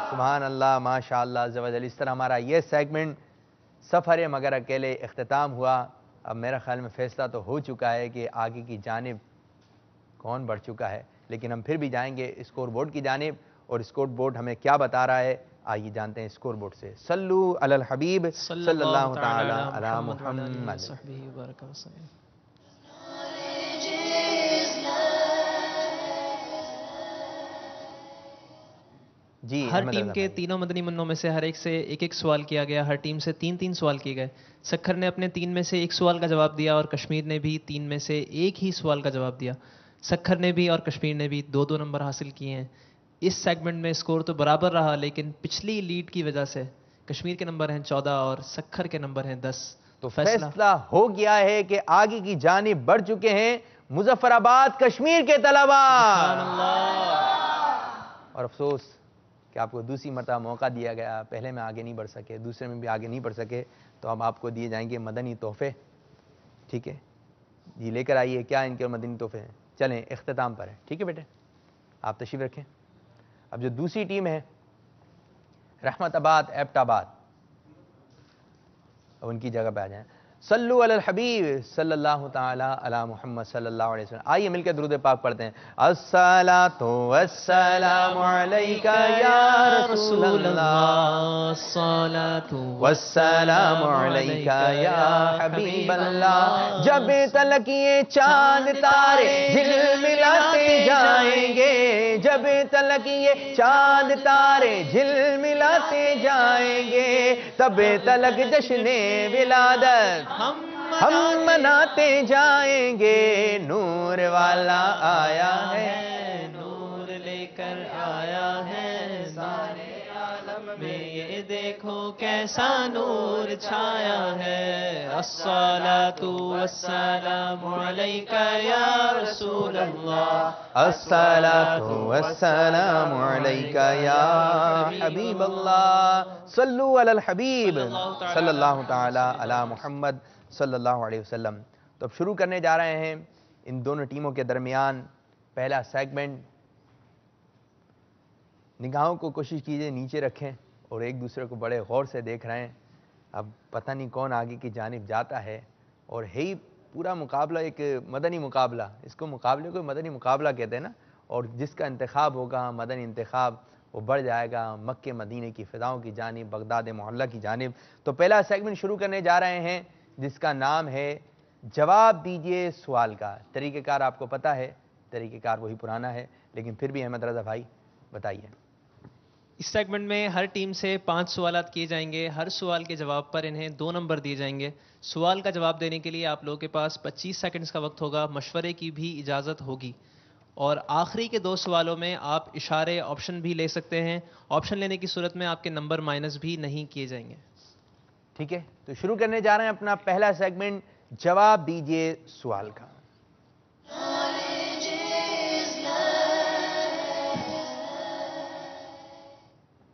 Speaker 5: سبحان اللہ، ماشاء اللہ عز و جل. اس طرح ہمارا یہ سیگمنٹ سفر مگر اکیلے اختتام ہوا. اب میرا خیال میں فیصلہ تو ہو چکا ہے کہ آگے کی جانب کون بڑھ چکا ہے، لیکن ہم پھر بھی جائیں گے اسکور بورڈ کی جانب، اور اسکور بورڈ ہمیں کیا بتا رہا ہے آئیے جانتے ہیں اسکور بورڈ سے. صلو علی الحبیب صلی اللہ تعالی علی محمد. جی
Speaker 8: ہر ٹیم کے تینوں مدنی منوں میں سے ہر ایک سے ایک سوال کیا گیا. ہر ٹیم سے 3 سوال کیے گئے. سکھر نے اپنے 3 میں سے 1 سوال کا جواب دیا، اور کشمیر نے بھی 3 میں سے 1 ہی سوال کا جواب دیا. سکھر نے بھی اور کشمیر نے بھی 2 نمبر حاصل کیے ہیں. اس سیگمنٹ میں اسکور تو برابر رہا، لیکن پچھلی لیڈ کی وجہ سے کشمیر کے نمبر ہیں 14 اور سکھر کے نمبر ہیں 10.
Speaker 5: تو فیصلہ ہو گیا ہے کہ آگے کی جانب بڑھ چکے ہیں مظفر آباد کشمیر کے طلبہ. اور افسوس کہ آپ کو دوسری مرتبہ موقع دیا گیا, پہلے میں آگے نہیں بڑھ سکے, دوسرے میں بھی آگے نہیں بڑھ سکے, تو اب آپ کو دیے جائیں گے مدنی تحفے. ٹھیک ہے جی, لے کر آئیے کیا ان کے مدنی تحفے ہیں. چلیں اختتام پر ہے. ٹھیک ہے بیٹے, آپ تشریف رکھیں. اب جو دوسری ٹیم ہے رحمت آباد ایبٹ آباد, اب ان کی جگہ پہ آ جائیں. صلو علی الحبیب صلی اللہ تعالی علی محمد صلی اللہ علیہ وسلم. آئیے مل کے درود پاک پڑھتے ہیں. الصلاۃ والسلام علیک یا رسول اللہ, الصلاۃ والسلام علیک یا حبیب اللہ. جب تلک یہ چاند تارے جھلملاتے جائیں گے, جب تلک یہ چاند تارے جھلملاتے جائیں گے, تب تلک جشن ولادت ہم مناتے جائیں گے. نور والا آیا ہے, نور لے کر آیا ہے سارے عالم میں, یہ دیکھو کیسا نور چھایا ہے. الصلاۃ والسلام علیک یا رسول اللہ, الصلاۃ والسلام علیک یا حبیب اللہ. صلو علی الحبیب صلی اللہ تعالی علی محمد صلی اللہ علیہ وسلم. تو اب شروع کرنے جا رہے ہیں ان دونوں ٹیموں کے درمیان پہلا سیگمنٹ. نگاہوں کو کوشش کیجئے نیچے رکھیں اور ایک دوسرے کو بڑے غور سے دیکھ رہے ہیں. اب پتہ نہیں کون آگے کی جانب جاتا ہے, اور ہے ہی پورا مقابلہ ایک مدنی مقابلہ. اس کو مقابلے کو مدنی مقابلہ کہتے ہیں نا, اور جس کا انتخاب ہوگا مدنی انتخاب وہ بڑھ جائے گا مکہ مدینے کی فضاؤں کی جانب, بغداد محلہ کی جانب. تو پہلا سیگمنٹ شروع کرنے جا رہے ہیں جس کا نام ہے جواب دیجئے سوال کا. طریقہ کار آپ کو پتہ ہے, طریقہ کار وہی پرانا ہے, لیکن پھر بھی احمد رضا بھائی بتائیے.
Speaker 8: اس سیگمنٹ میں ہر ٹیم سے 5 سوالات کیے جائیں گے. ہر سوال کے جواب پر انہیں 2 نمبر دیے جائیں گے. سوال کا جواب دینے کے لیے آپ لوگوں کے پاس 25 سیکنڈز کا وقت ہوگا. مشورے کی بھی اجازت ہوگی, اور آخری کے 2 سوالوں میں آپ اشارے آپشن بھی لے سکتے ہیں. آپشن لینے کی صورت میں آپ کے نمبر مائنس بھی نہیں کیے جائیں گے.
Speaker 5: ٹھیک ہے, تو شروع کرنے جا رہے ہیں اپنا پہلا سیگمنٹ جواب دیجئے سوال کا.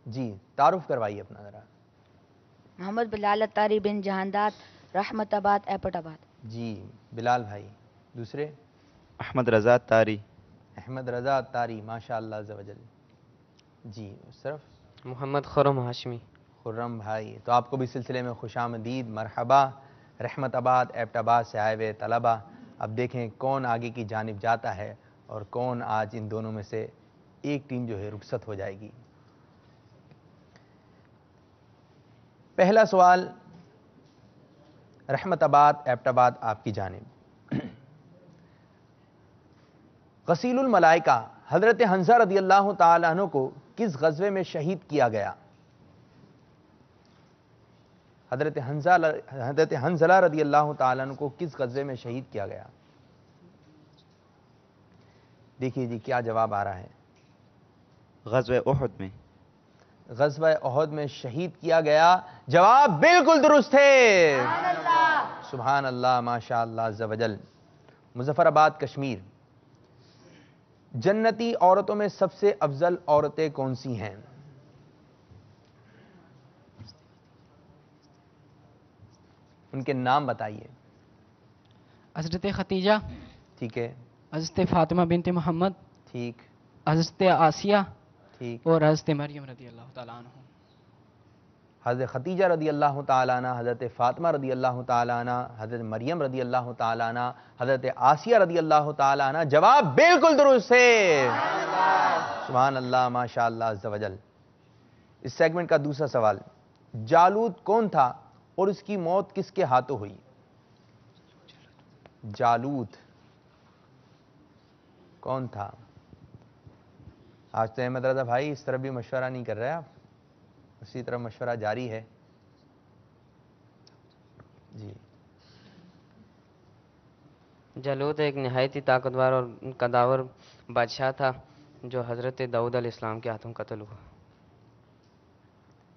Speaker 5: جی تعارف کروائیے اپنا ذرا.
Speaker 12: محمد بلال اتاری بن جہانداد, رحمت آباد ایبٹ آباد.
Speaker 5: جی بلال بھائی. دوسرے
Speaker 13: احمد رضا تاری.
Speaker 5: احمد رضا تاری, ماشاء اللہ عز و جل. جی صرف
Speaker 14: محمد خرم ہاشمی.
Speaker 5: خرم بھائی, تو آپ کو بھی سلسلے میں خوش آمدید, مرحبا. رحمت آباد ایبٹ آباد سے آئے ہوئے طلبہ, اب دیکھیں کون آگے کی جانب جاتا ہے اور کون آج ان دونوں میں سے ایک ٹیم جو ہے رخصت ہو جائے گی. پہلا سوال رحمت آباد ایبٹ آباد آپ کی جانب. غسیل الملائکہ حضرت حنظلہ رضی اللہ تعالیٰ عنہ کو کس غزوے میں شہید کیا گیا؟ حضرت حنظلہ رضی اللہ تعالیٰ عنہ کو کس غزوے میں شہید کیا گیا؟ دیکھیے جی کیا جواب آ رہا ہے.
Speaker 13: غزوہ احد میں.
Speaker 5: غزوہ احد میں شہید کیا گیا. جواب بالکل درست ہے. سبحان اللہ, ماشاء اللہ عز و جل. مظفر آباد کشمیر. جنتی عورتوں میں سب سے افضل عورتیں کون سی ہیں؟ ان کے نام بتائیے.
Speaker 7: حضرت خدیجہ.
Speaker 5: ٹھیک ہے.
Speaker 7: حضرت فاطمہ بنت محمد.
Speaker 5: ٹھیک.
Speaker 7: حضرت آسیہ.
Speaker 5: ٹھیک.
Speaker 7: اور حضرت مریم رضی اللہ تعالیٰ عنہ.
Speaker 5: حضرت خدیجہ رضی اللہ تعالیٰ عنہ, حضرت فاطمہ رضی اللہ تعالیٰ عنہ, حضرت مریم رضی اللہ تعالیٰ عنہ, حضرت آسیہ رضی اللہ تعالیٰ عنہ. جواب بالکل درست ہے. سبحان اللہ, ماشاء اللہ عز و جل. اس سیگمنٹ کا دوسرا سوال. جالوت کون تھا اور اس کی موت کس کے ہاتھوں ہوئی؟ جالوت کون تھا؟ آج تو احمد رضا بھائی اس طرح بھی مشورہ نہیں کر رہے آپ, اسی طرح مشورہ جاری ہے. جی.
Speaker 14: جالوت ایک نہایت طاقتور اور قداور بادشاہ تھا جو حضرت داؤد علیہ السلام کے ہاتھوں قتل ہوا.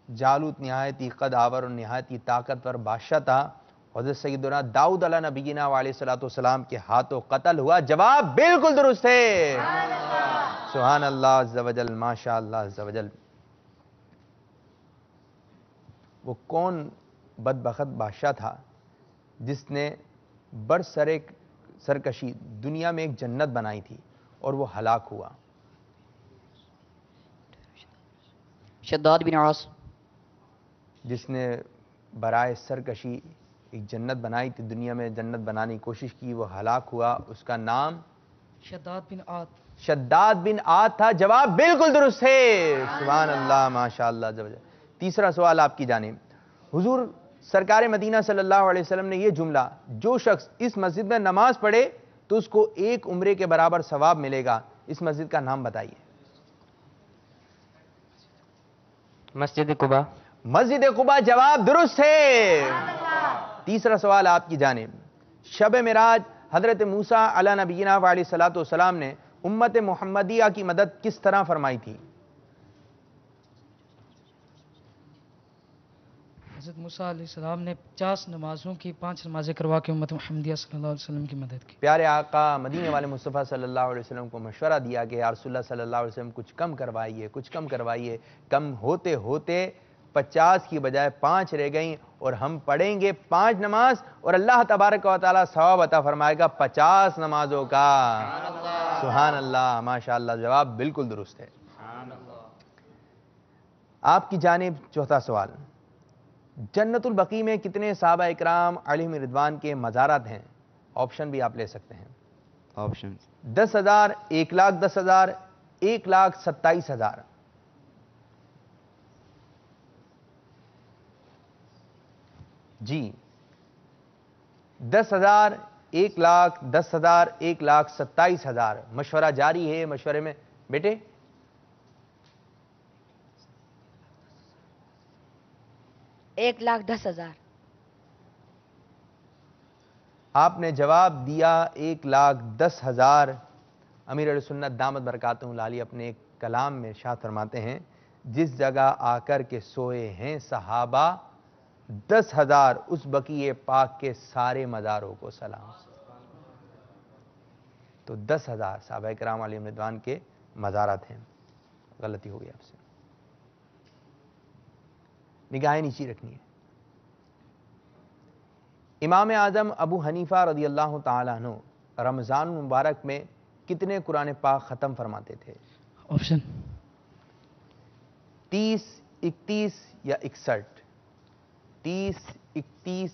Speaker 5: جالوت نہایت قداور اور نہایت طاقتور بادشاہ تھا حضرت سیدنا داؤد علیہ نبینا علیہ السلام کے ہاتھوں قتل ہوا؟ جواب بالکل درست ہے، سبحان اللہ عز و جل، ماشاء اللہ عز و جل۔ وہ کون بدبخت بادشاہ تھا جس نے سرکشی دنیا میں ایک جنت بنائی تھی اور وہ ہلاک ہوا؟
Speaker 10: شداد بن عاص۔
Speaker 5: جس نے برائے سرکشی ایک جنت بنائی تھی، دنیا میں جنت بنانے کی کوشش کی، وہ ہلاک ہوا، اس کا نام
Speaker 11: شداد بن عاد۔
Speaker 5: شداد بن عاد تھا، جواب بالکل درست ہے، سبحان اللہ ماشاء اللہ عز و جل۔ تیسرا سوال آپ کی جانب، حضور سرکار مدینہ صلی اللہ علیہ وسلم نے یہ جملہ، جو شخص اس مسجد میں نماز پڑھے تو اس کو ایک عمرے کے برابر ثواب ملے گا، اس مسجد کا نام بتائیے؟
Speaker 14: مسجد قباء۔
Speaker 5: مسجد قباء، جواب درست ہے۔ تیسرا سوال آپ کی جانب، شب معراج حضرت موسیٰ علیہ نبینا علیہ السلام نے امت محمدیہ کی مدد کس طرح فرمائی تھی؟
Speaker 11: حضرت موسیٰ علیہ السلام نے 50 نمازوں کی 5 نمازیں کروا کے امت محمدیہ صلی اللہ علیہ وسلم کی مدد کی۔
Speaker 5: پیارے آقا مدینے والے مصطفیٰ صلی اللہ علیہ وسلم کو مشورہ دیا کہ یا رسول اللہ صلی اللہ علیہ وسلم کچھ کم کروائیے، کچھ کم کروائیے۔ کم ہوتے ہوتے 50 کی بجائے 5 رہ گئیں، اور ہم پڑھیں گے 5 نماز اور اللہ تبارک و تعالیٰ ثواب عطا فرمائے گا 50 نمازوں کا۔ سبحان اللہ ماشاء اللہ، جواب بالکل درست ہے۔ آپ کی جانب چوتھا سوال، جنت البقیع میں کتنے صحابہ اکرام علیہم رضوان کے مزارات ہیں؟ آپشن بھی آپ لے سکتے ہیں۔
Speaker 13: آپشن
Speaker 5: 10,000، 1,10,000، 1,27,000۔ جی 10,000، 1,10,000، 1,27,000۔ مشورہ جاری ہے، مشورے میں بیٹے
Speaker 12: 1,10,000۔
Speaker 5: آپ نے جواب دیا 1,10,000۔ امیر اہل سنت دامت برکاتہ العالیہ اپنے ایک کلام میں ارشاد فرماتے ہیں، جس جگہ آ کر کے سوئے ہیں صحابہ 10,000، اس بقیع پاک کے سارے مزاروں کو سلام۔ تو 10,000 صحابہ کرام علیہم رضوان کے مزارات ہیں۔ غلطی ہو گئی آپ سے، نگاہیں نیچی رکھنی ہے۔ امام اعظم ابو حنیفہ رضی اللہ تعالیٰ عنہ رمضان مبارک میں کتنے قرآن پاک ختم فرماتے تھے؟
Speaker 11: آپشن
Speaker 5: 30، 31 یا 61۔ 30، 31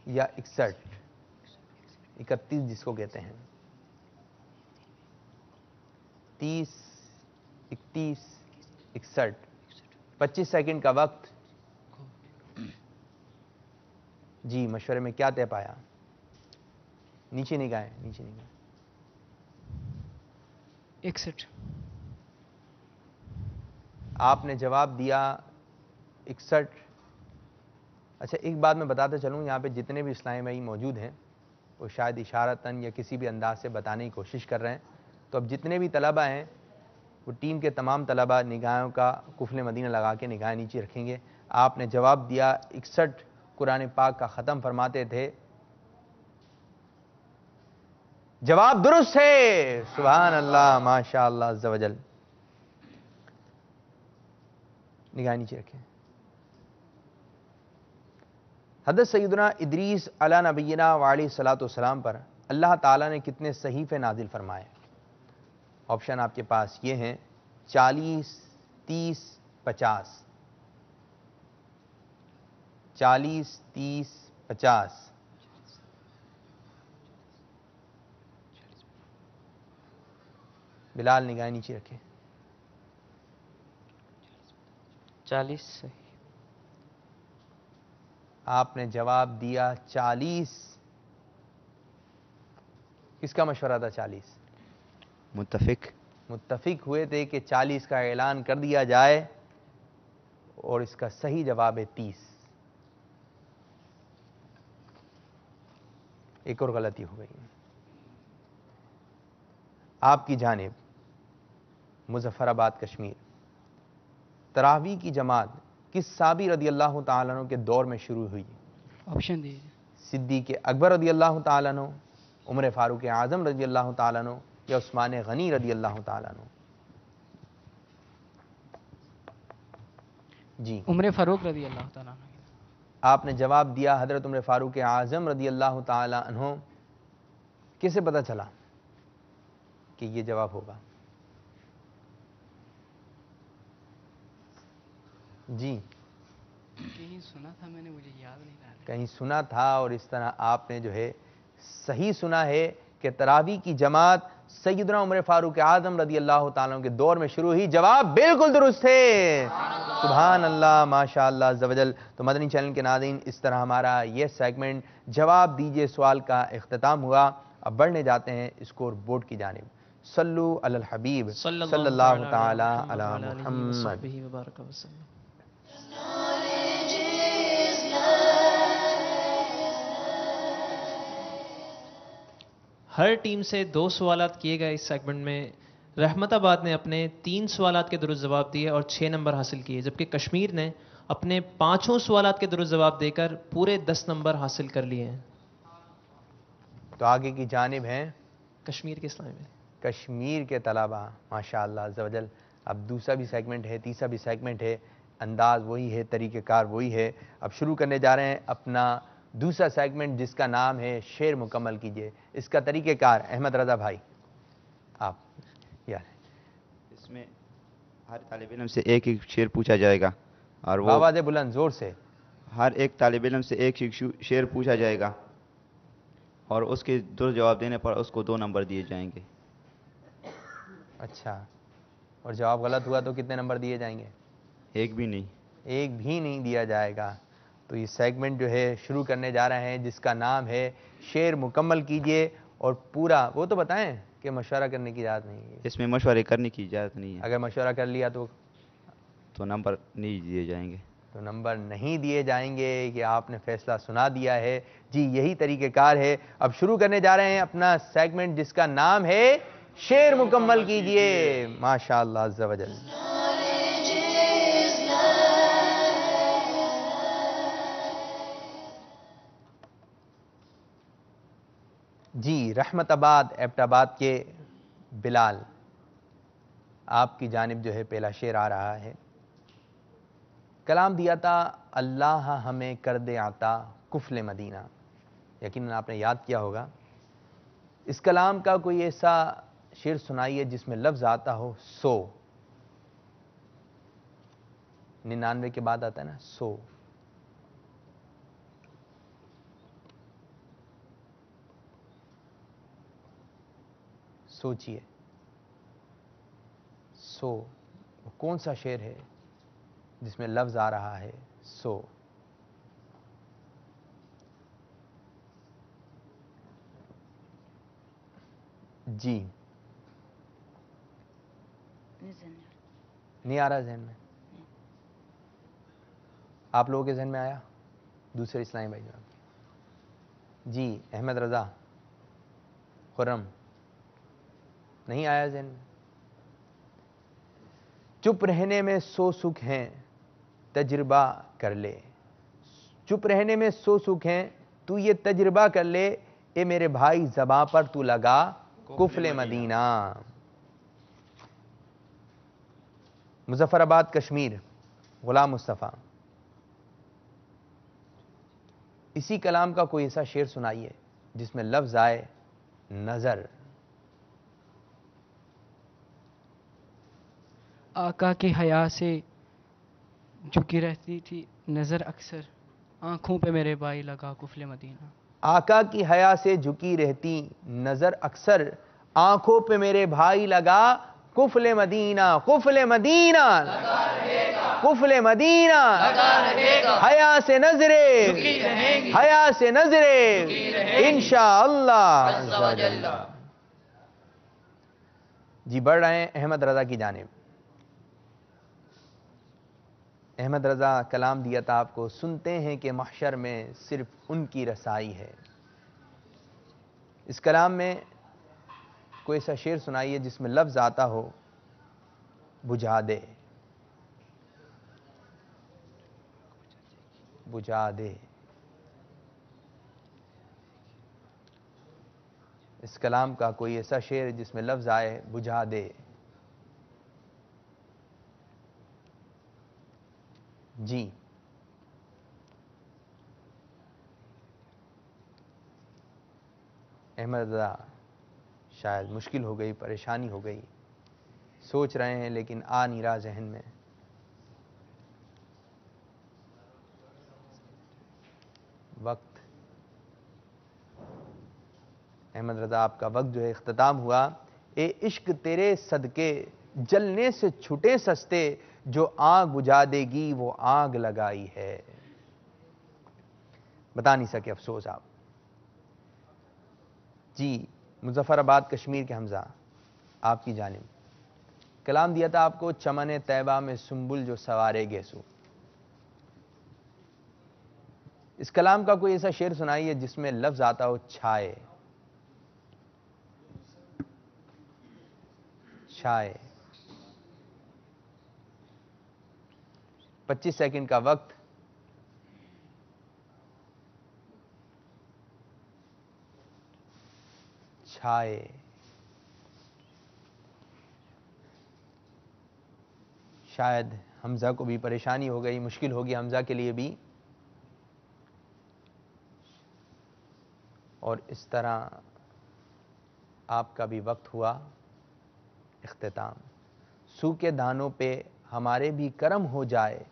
Speaker 5: یا 61، 31 جس کو کہتے ہیں۔ 30، 31، 61۔ 25 سیکنڈ کا وقت۔ جی مشورے میں کیا طے پایا؟ نیچے نگاہیں، نیچے نگاہیں۔
Speaker 11: 61۔
Speaker 5: آپ نے جواب دیا 61۔ اچھا ایک بات میں بتاتا چلوں، یہاں پہ جتنے بھی اسلامی بھائی موجود ہیں وہ شاید اشارتاً یا کسی بھی انداز سے بتانے کی کوشش کر رہے ہیں، تو اب جتنے بھی طلبہ ہیں وہ ٹیم کے تمام طلبہ نگاہوں کا قفل مدینہ لگا کے نگاہیں نیچے رکھیں گے۔ آپ نے جواب دیا 61 قرآن پاک کا ختم فرماتے تھے، جواب درست ہے، سبحان اللہ ماشاء اللہ عز و جل۔ نگاہیں نیچے رکھیں۔ حضرت سیدنا ادریس علیہ نبینا وعلیہ السلام پر اللہ تعالیٰ نے کتنے صحیفے نازل فرمائے؟ آپشن آپ کے پاس یہ ہیں 40، 30، 50۔ 40، 30، 50۔ بلال نگاہیں نیچے رکھیں۔
Speaker 14: 40 صحیح۔
Speaker 5: آپ نے جواب دیا 40۔ کس کا مشورہ تھا 40؟ متفق ہوئے تھے کہ 40 کا اعلان کر دیا جائے، اور اس کا صحیح جواب ہے 30۔ ایک اور غلطی ہو گئی۔ آپ کی جانب مظفر آباد کشمیر، تراویح کی جماعت کس صحابی رضی اللہ تعالیٰ عنہ کے دور میں شروع ہوئی؟
Speaker 11: آپشن دیجیے.
Speaker 5: صدیق اکبر رضی اللہ تعالیٰ عنہ، عمر فاروق اعظم رضی اللہ تعالیٰ عنہ یا عثمان غنی رضی اللہ تعالیٰ عنہ؟ جی
Speaker 11: عمر فاروق رضی اللہ تعالیٰ عنہ.
Speaker 5: آپ نے جواب دیا حضرت عمر فاروق اعظم رضی اللہ تعالیٰ عنہ. کیسے پتہ چلا کہ یہ جواب ہوگا؟ جی
Speaker 11: کہیں سنا تھا میں نے، مجھے یاد نہیں رہا.
Speaker 5: کہیں سنا تھا، اور اس طرح آپ نے جو ہے صحیح سنا ہے کہ تراویح کی جماعت سیدنا عمر فاروق اعظم رضی اللہ تعالیٰ عنہ کے دور میں شروع ہوئی. جواب بالکل درست ہے. سبحان اللہ، ماشاء اللہ عز و جل. تو مدنی چینل کے ناظرین، اس طرح ہمارا یہ سیگمنٹ جواب دیجئے سوال کا اختتام ہوا. اب بڑھنے جاتے ہیں اسکور بورڈ کی جانب. صلو علی الحبیب صلی اللہ تعالی علی محمد.
Speaker 8: ہر ٹیم سے 2 سوالات کیے گئے اس سیگمنٹ میں. رحمت آباد نے اپنے 3 سوالات کے درست جواب دیے اور 6 نمبر حاصل کیے، جبکہ کشمیر نے اپنے 5 سوالات کے درست جواب دے کر پورے 10 نمبر حاصل کر لیے ہیں.
Speaker 5: تو آگے کی جانب ہیں
Speaker 8: کشمیر کے اسلامی میں
Speaker 5: کشمیر کے طلبہ. ماشاء اللہ عز و جل. اب دوسرا بھی سیگمنٹ ہے، تیسرا بھی سیگمنٹ ہے، انداز وہی ہے، طریقہ کار وہی ہے. اب شروع کرنے جا رہے ہیں اپنا دوسرا سیگمنٹ جس کا نام ہے شعر مکمل کیجئے. اس کا طریقہ کار احمد رضا بھائی آپ یار.
Speaker 13: اس میں ہر طالب علم سے ایک ایک شعر پوچھا جائے گا، اور وہ
Speaker 5: آواز بلند زور سے.
Speaker 13: ہر ایک طالب علم سے ایک شعر پوچھا جائے گا، اور اس کے درست جواب دینے پر اس کو 2 نمبر دیے جائیں گے.
Speaker 5: اچھا، اور جواب غلط ہوا تو کتنے نمبر دیے جائیں گے؟
Speaker 13: ایک بھی نہیں.
Speaker 5: ایک بھی نہیں دیا جائے گا. تو یہ سیگمنٹ جو ہے شروع کرنے جا رہے ہیں جس کا نام ہے شعر مکمل کیجئے. اور پورا وہ تو بتائیں کہ مشورہ کرنے کی اجازت نہیں ہے.
Speaker 13: اس میں مشورے کرنے کی اجازت نہیں ہے.
Speaker 5: اگر مشورہ کر لیا تو
Speaker 13: نمبر نہیں دیے جائیں گے.
Speaker 5: تو نمبر نہیں دیے جائیں گے. کہ آپ نے فیصلہ سنا دیا ہے. جی یہی طریقہ کار ہے. اب شروع کرنے جا رہے ہیں اپنا سیگمنٹ جس کا نام ہے شعر مکمل کیجئے. ماشاءاللہ عز و جل. جی رحمت آباد ایبٹ آباد کے بلال، آپ کی جانب جو ہے پہلا شعر آ رہا ہے. کلام دیا تھا اللہ ہمیں کر دے عطا کفل مدینہ. یقیناً آپ نے یاد کیا ہوگا. اس کلام کا کوئی ایسا شعر سنائیے جس میں لفظ آتا ہو 100. 99 کے بعد آتا ہے نا 100. سوچئے 100 کون سا شعر ہے جس میں لفظ آ رہا ہے 100. جی نہیں آ رہا ذہن میں؟ آپ لوگوں کے ذہن میں آیا؟ دوسرے اسلامی بھائی جان. جی احمد رضا، خرم، نہیں آیا ذہن میں؟ چپ رہنے میں 100 سکھ ہیں تجربہ کر لے. چپ رہنے میں 100 سکھ ہیں تو یہ تجربہ کر لے. اے میرے بھائی زباں پر تو لگا کفل مدینہ. مظفر آباد کشمیر، غلام مصطفیٰ، اسی کلام کا کوئی ایسا شعر سنائیے جس میں لفظ آئے نظر.
Speaker 11: آقا کی حیا سے جھکی رہتی تھی نظر اکثر، آنکھوں پہ میرے بھائی لگا کفل مدینہ.
Speaker 5: آقا کی حیا سے جھکی رہتی نظر اکثر، آنکھوں پہ میرے بھائی لگا کفل مدینہ. کفل مدینہ کفل مدینہ، حیا سے نظرے، حیا سے نظرے انشاءاللہ. جی بڑھ رہے ہیں احمد رضا کی جانب. احمد رضا کلام دیا تھا آپ کو. سنتے ہیں کہ محشر میں صرف ان کی رسائی ہے. اس کلام میں کوئی ایسا شعر سنائیے جس میں لفظ آتا ہو بجھا دے. بجھا دے. اس کلام کا کوئی ایسا شعر جس میں لفظ آئے بجھا دے. جی احمد رضا، شاید مشکل ہو گئی، پریشانی ہو گئی، سوچ رہے ہیں لیکن آ نہیں رہا ذہن میں. وقت، احمد رضا آپ کا وقت جو ہے اختتام ہوا. اے عشق تیرے صدقے جلنے سے چھٹے سستے، جو آگ بجھا دے گی وہ آگ لگائی ہے. بتا نہیں سکے افسوس آپ. جی مظفر آباد کشمیر کے حمزہ، آپ کی جانب کلام دیا تھا آپ کو چمن طیبہ میں سنبل جو سوارے گیسو. اس کلام کا کوئی ایسا شعر سنائیے جس میں لفظ آتا ہو چھائے. چھائے. 25 سیکنڈ کا وقت. چھائے. شاید حمزہ کو بھی پریشانی ہو گئی، مشکل ہوگی حمزہ کے لیے بھی. اور اس طرح آپ کا بھی وقت ہوا اختتام. سوکھے دانوں پہ ہمارے بھی کرم ہو جائے،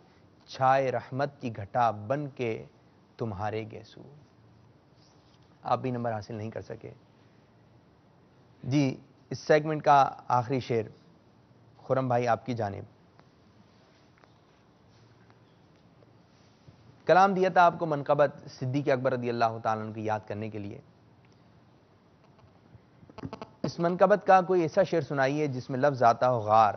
Speaker 5: چھائے رحمت کی گھٹا بن کے تمہارے گیسو. آپ بھی نمبر حاصل نہیں کر سکے. جی اس سیگمنٹ کا آخری شعر خرم بھائی آپ کی جانب. کلام دیا تھا آپ کو منقبت صدیق اکبر رضی اللہ تعالیٰ عنہ کی یاد کرنے کے لیے. اس منقبت کا کوئی ایسا شعر سنائیے جس میں لفظ آتا ہو غار.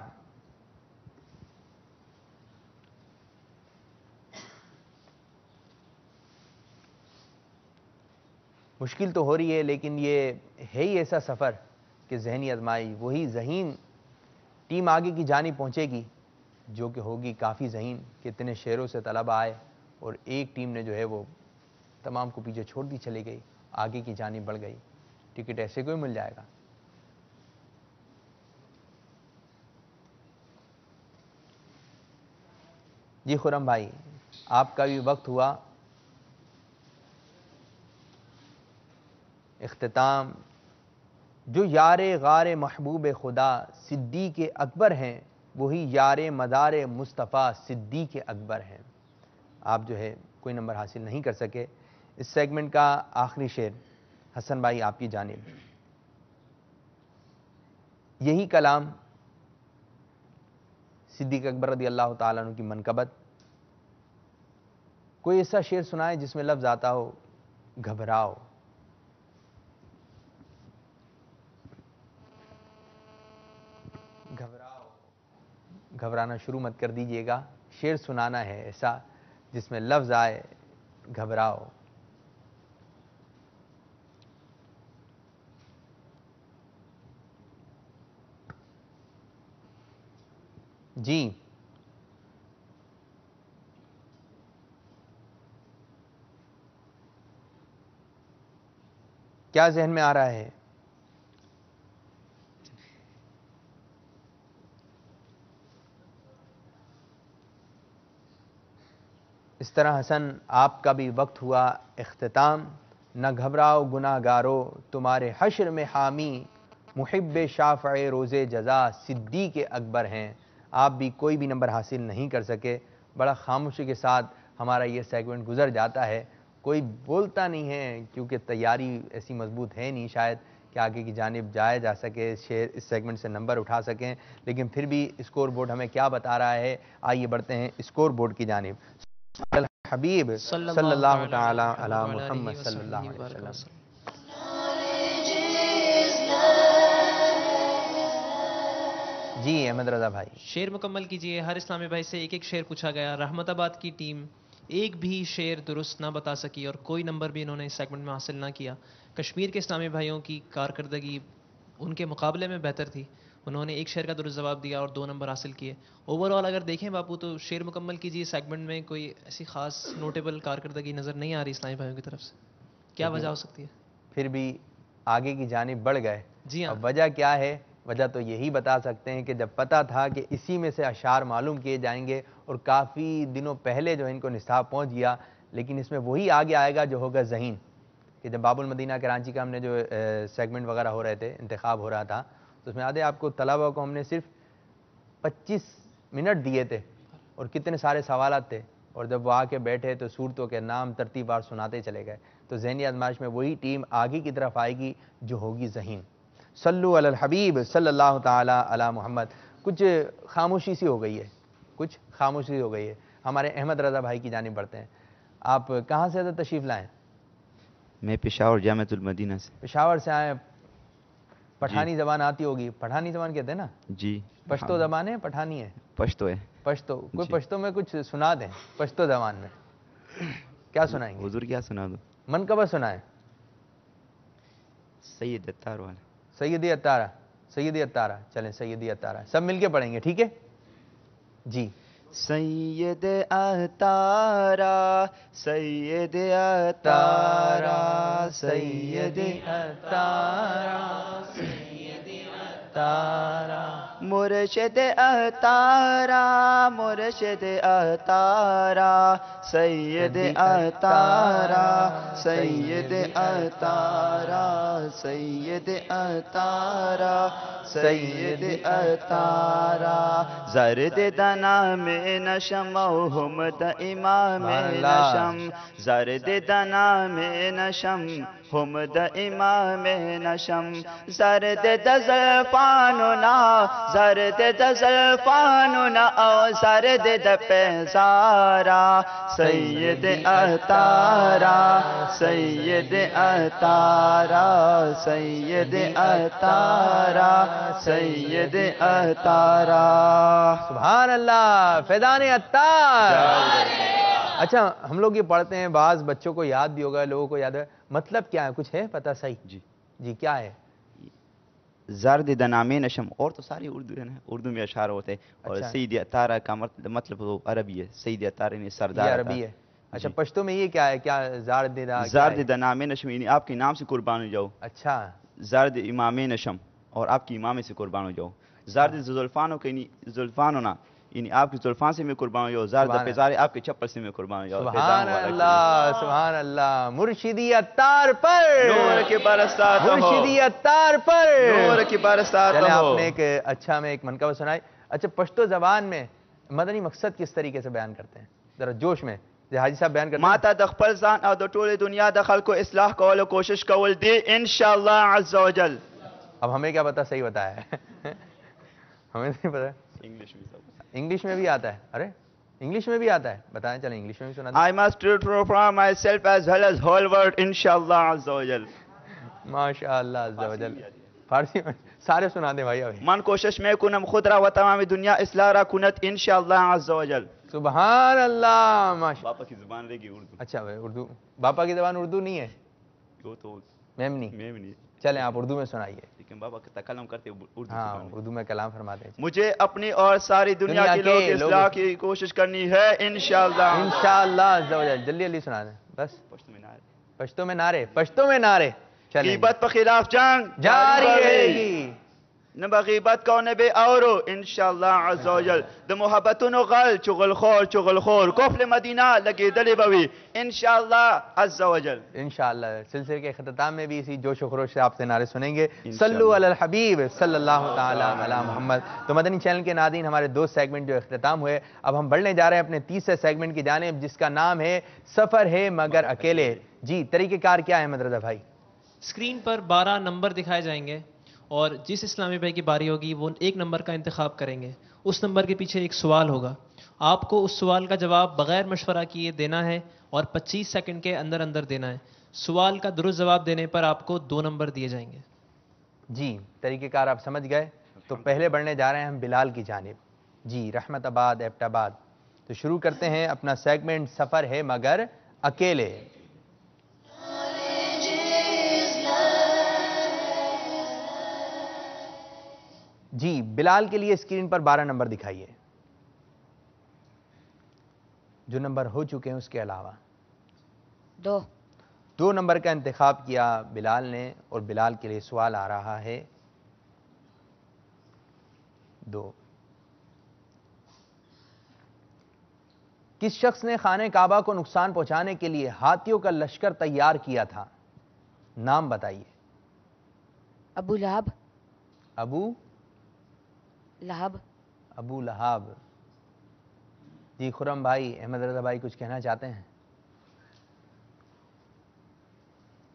Speaker 5: مشکل تو ہو رہی ہے لیکن یہ ہے ہی ایسا سفر کہ ذہنی آزمائی. وہی ذہین ٹیم آگے کی جانب پہنچے گی جو کہ ہوگی کافی ذہین. کتنے شعروں سے طلبہ آئے اور ایک ٹیم نے جو ہے وہ تمام کو پیچھے چھوڑ دی چلی گئی، آگے کی جانب بڑھ گئی. ٹکٹ ایسے کوئی مل جائے گا. جی خرم بھائی آپ کا بھی وقت ہوا اختتام. جو یار غار محبوب خدا صدیق اکبر ہیں، وہی یار مدار مصطفیٰ صدیق اکبر ہیں. آپ جو ہے کوئی نمبر حاصل نہیں کر سکے. اس سیگمنٹ کا آخری شعر حسن بھائی آپ کی جانب. یہی کلام صدیق اکبر رضی اللہ تعالیٰ عنہ کی منقبت. کوئی ایسا شعر سنائے جس میں لفظ آتا ہو گھبراؤ. گھبرانا شروع مت کر دیجئے گا. شعر سنانا ہے ایسا جس میں لفظ آئے گھبراؤ. جی کیا ذہن میں آ رہا ہے؟ اس طرح حسن آپ کا بھی وقت ہوا اختتام. نہ گھبراؤ گناہ گارو تمہارے حشر میں حامی، محب شافع روز جزا صدیق اکبر ہیں. آپ بھی کوئی بھی نمبر حاصل نہیں کر سکے. بڑا خاموشی کے ساتھ ہمارا یہ سیگمنٹ گزر جاتا ہے. کوئی بولتا نہیں ہے کیونکہ تیاری ایسی مضبوط ہے نہیں شاید کہ آگے کی جانب جایا جا سکے، اس سیگمنٹ سے نمبر اٹھا سکیں. لیکن پھر بھی اسکور بورڈ ہمیں کیا بتا رہا ہے. آئیے بڑھتے ہیں اسکور بورڈ کی جانب. حبیب صلی اللہ تعالی علی محمد صلی اللہ علیہ وسلم. جی احمد رضا بھائی
Speaker 8: شعر مکمل کیجئے. ہر اسلامی بھائی سے ایک ایک شعر پوچھا گیا. رحمت آباد کی ٹیم ایک بھی شعر درست نہ بتا سکی اور کوئی نمبر بھی انہوں نے اس سیگمنٹ میں حاصل نہ کیا. کشمیر کے اسلامی بھائیوں کی کارکردگی ان کے مقابلے میں بہتر تھی. انہوں نے ایک شعر کا درست جواب دیا اور 2 نمبر حاصل کیے. اوور آل اگر دیکھیں باپو تو شعر مکمل کیجیے. سیگمنٹ میں کوئی ایسی خاص نوٹیبل کارکردگی نظر نہیں آ رہی اسلامی بھائیوں کی طرف سے. کیا وجہ ہو سکتی ہے؟
Speaker 5: پھر بھی آگے کی جانب بڑھ گئے.
Speaker 8: جی ہاں.
Speaker 5: اب وجہ کیا ہے؟ وجہ تو یہی بتا سکتے ہیں کہ جب پتہ تھا کہ اسی میں سے اشعار معلوم کیے جائیں گے اور کافی دنوں پہلے جو ان کو نصاب پہنچ گیا، لیکن اس میں وہی آگے آئے گا جو ہوگا ذہین. کہ جب باب المدینہ کراچی کا ہم نے جو سیگمنٹ وغیرہ ہو رہے تھے، انتخاب ہو رہا تھا، تو اس میں یاد ہے آپ کو طلبہ کو ہم نے صرف 25 منٹ دیے تھے اور کتنے سارے سوالات تھے، اور جب وہ آ کے بیٹھے تو صورتوں کے نام ترتیب وار سناتے چلے گئے. تو ذہنی آزمائش میں وہی ٹیم آگے کی طرف آئے گی جو ہوگی ذہین. صلو علی الحبیب صلی اللہ تعالی علی محمد. کچھ خاموشی سی ہو گئی ہے، کچھ خاموشی ہو گئی ہے. ہمارے احمد رضا بھائی کی جانب بڑھتے ہیں. آپ کہاں سے تشریف لائیں؟
Speaker 13: میں پشاور جامعۃ المدینہ سے.
Speaker 5: پشاور سے آئے. پٹھانی زبان آتی ہوگی؟ پٹھانی زبان کہتے ہیں نا؟
Speaker 13: جی.
Speaker 5: پشتو زبان ہے پٹھانی ہے؟
Speaker 13: پشتو ہے.
Speaker 5: پشتو. کوئی پشتو میں کچھ سنا دیں پشتو زبان میں. کیا سنائیں گے؟
Speaker 13: حضور کیا سنا دوں؟
Speaker 5: منقبت سنائیں.
Speaker 13: سید اتار والا.
Speaker 5: سیدی اتارہ. سیدی اتارہ. چلیں سیدی اتارہ سب مل کے پڑھیں گے، ٹھیک ہے جی.
Speaker 13: سید اتارہ سید اتارہ سید اتارہ سید اتارہ مرشد اتارہ مرشد اتارہ سید اتارہ سید اتارہ سید اتارہ سید اتارہ زرد دنا میں نشم و حمد امام نشم زرد دنا میں نشم حمد امام نشم زرد دزلفاننا زرد دزلفاننا او زرد دپیزارا سید اتارا سید اتارا سید اتارا سید اتارا.
Speaker 5: سبحان اللہ. فیضان اتار. اچھا ہم لوگ یہ پڑھتے ہیں، بعض بچوں کو یاد بھی ہوگا، لوگوں کو یاد ہے. مطلب کیا ہے؟ کچھ ہے پتہ صحیح؟
Speaker 13: جی
Speaker 5: جی کیا ہے؟
Speaker 13: زرد دنامے نشم، اور تو ساری اردو ہے نا، اردو میں اشعار ہوتے ہیں. اور سید اتارہ کا مطلب وہ عربی ہے. سید اتارہ نے سردار
Speaker 5: عربی ہے. اچھا پشتو میں یہ کیا ہے؟ کیا
Speaker 13: زرد دنامے نشم یعنی آپ کے نام سے قربان ہو جاؤ.
Speaker 5: اچھا.
Speaker 13: زرد امام نشم اور آپ کی امام سے قربان ہو جاؤ. زرد زلفانوں کے زلفان ہونا یعنی آپ کی زلفان سے میں قربان ہو جاؤ. زرد پیزارے آپ کے چپل سے میں قربان ہو جاؤ.
Speaker 5: سبحان اللہ سبحان اللہ. مرشدی اتار پر
Speaker 13: نور کی برسات ہو.
Speaker 5: مرشدی اتار پر
Speaker 13: نور کی برسات ہو.
Speaker 5: آپ نے ایک اچھا میں ایک منقبت سنائی. اچھا پشتو زبان میں مدنی مقصد کس طریقے سے بیان کرتے ہیں؟ ذرا جوش میں حاجی صاحب بیان کرتے ہیں.
Speaker 13: ماتا د خپل ځان او د ټولې دنیا د خلکو اصلاح کولو کوشش کول دی انشاءاللہ عز وجل.
Speaker 5: اب ہمیں کیا پتا صحیح بتایا ہے؟ ہمیں نہیں پتا. انگلش میں بھی آتا ہے. ارے انگلش میں بھی آتا ہے؟ بتائیں چلیں انگلش میں بھی سنا دیں.
Speaker 13: I must transform myself as well as whole world انشاءاللہ عز وجل.
Speaker 5: ماشاءاللہ عز وجل. فارسی میں سارے سنا دیں بھائی. ابھی
Speaker 13: من کوشش میں کنم خود را و تمام دنیا اصلاح را کنت انشاءاللہ عز وجل.
Speaker 5: سبحان اللہ. ماشاءاللہ.
Speaker 13: باپا کی زبان رہے گی اردو.
Speaker 5: اچھا بھائی اردو. باپا کی زبان اردو نہیں ہے؟
Speaker 13: وہ تو
Speaker 5: میمنی. چلیں آپ اردو میں سنائیے.
Speaker 13: لیکن بابا تکلم کرتے اردو.
Speaker 5: ہاں اردو میں کلام فرماتے ہیں.
Speaker 13: مجھے اپنی اور ساری دنیا کے لوگ اصلاح کی کوشش کرنی ہے انشاءاللہ.
Speaker 5: انشاءاللہ عز وجل. جلدی جلدی سنا دیں بس. پشتو میں نعرے. پشتو میں نعرے.
Speaker 13: غیبت پر خلاف جنگ
Speaker 5: جاری رہے گی.
Speaker 13: نہ بغیبت کو نہ بے اورو انشاءاللہ عز وجل. د محبتونو غل چغل خور کفل مدینہ لگے دلی بوی انشاءاللہ عز وجل.
Speaker 5: انشاءاللہ. سلسلے کے اختتام میں بھی اسی جوش و خروش سے آپ سے نعرے سنیں گے. صلو علی الحبیب صلی اللہ تعالی علی محمد. تو مدنی چینل کے ناظرین ہمارے 2 سیگمنٹ جو اختتام ہوئے، اب ہم بڑھنے جا رہے ہیں اپنے تیسرے سیگمنٹ کی جانب جس کا نام ہے سفر ہے مگر اکیلے. جی طریقہ کار کیا ہے احمد رضا بھائی؟
Speaker 8: اسکرین پر 12 نمبر دکھائے جائیں گے اور جس اسلامی بھائی کی باری ہوگی وہ ایک نمبر کا انتخاب کریں گے. اس نمبر کے پیچھے ایک سوال ہوگا. آپ کو اس سوال کا جواب بغیر مشورہ کیے دینا ہے اور 25 سیکنڈ کے اندر اندر دینا ہے. سوال کا درست جواب دینے پر آپ کو 2 نمبر دیے جائیں گے.
Speaker 5: جی طریقہ کار آپ سمجھ گئے. تو پہلے بڑھنے جا رہے ہیں ہم بلال کی جانب. جی رحمت آباد ایبٹ آباد. تو شروع کرتے ہیں اپنا سیگمنٹ سفر ہے مگر اکیلے. جی بلال کے لیے اسکرین پر 12 نمبر دکھائیے. جو نمبر ہو چکے ہیں اس کے علاوہ
Speaker 12: 2
Speaker 5: 2 نمبر کا انتخاب کیا بلال نے اور بلال کے لیے سوال آ رہا ہے 2۔ کس شخص نے خانہ کعبہ کو نقصان پہنچانے کے لیے ہاتھیوں کا لشکر تیار کیا تھا؟ نام بتائیے۔
Speaker 12: ابو لہب۔
Speaker 5: ابو
Speaker 12: لہب۔
Speaker 5: ابو لہب۔ جی خرم بھائی، احمد رضا بھائی کچھ کہنا چاہتے ہیں؟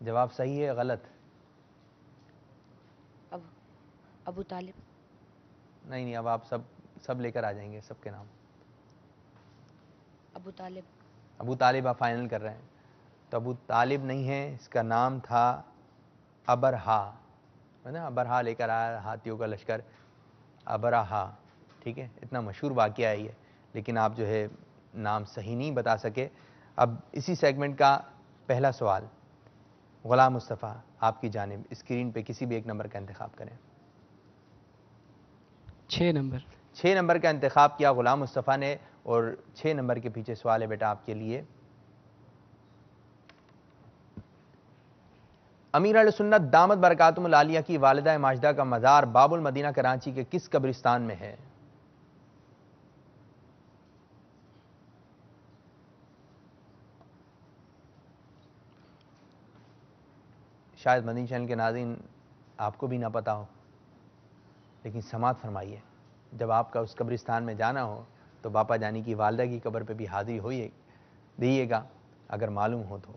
Speaker 5: جواب صحیح ہے غلط؟
Speaker 12: ابو طالب۔
Speaker 5: نہیں، اب آپ سب لے کر آ جائیں گے، سب کے نام۔
Speaker 12: ابو طالب۔
Speaker 5: ابو طالب آپ فائنل کر رہے ہیں؟ تو ابو طالب نہیں ہے، اس کا نام تھا ابرہا، ہے نا؟ ابرہا لے کر آیا ہاتھیوں کا لشکر، ابرہا، ٹھیک ہے؟ اتنا مشہور واقعہ ہے یہ، لیکن آپ جو ہے نام صحیح نہیں بتا سکے۔ اب اسی سیگمنٹ کا پہلا سوال غلام مصطفیٰ آپ کی جانب، اسکرین پہ کسی بھی ایک نمبر کا انتخاب کریں۔
Speaker 11: 6 نمبر۔
Speaker 5: 6 نمبر کا انتخاب کیا غلام مصطفیٰ نے، اور 6 نمبر کے پیچھے سوال ہے بیٹا آپ کے لیے۔ امیر اہل سنت دامت برکاتہم العالیہ کی والدہ ماجدہ کا مزار باب المدینہ کراچی کے کس قبرستان میں ہے؟ شاید مدنی چینل کے ناظرین آپ کو بھی نہ پتا ہو، لیکن سماعت فرمائیے، جب آپ کا اس قبرستان میں جانا ہو تو باپا جانی کی والدہ کی قبر پہ بھی حاضری ہوئیے دیئے گا اگر معلوم ہو تو۔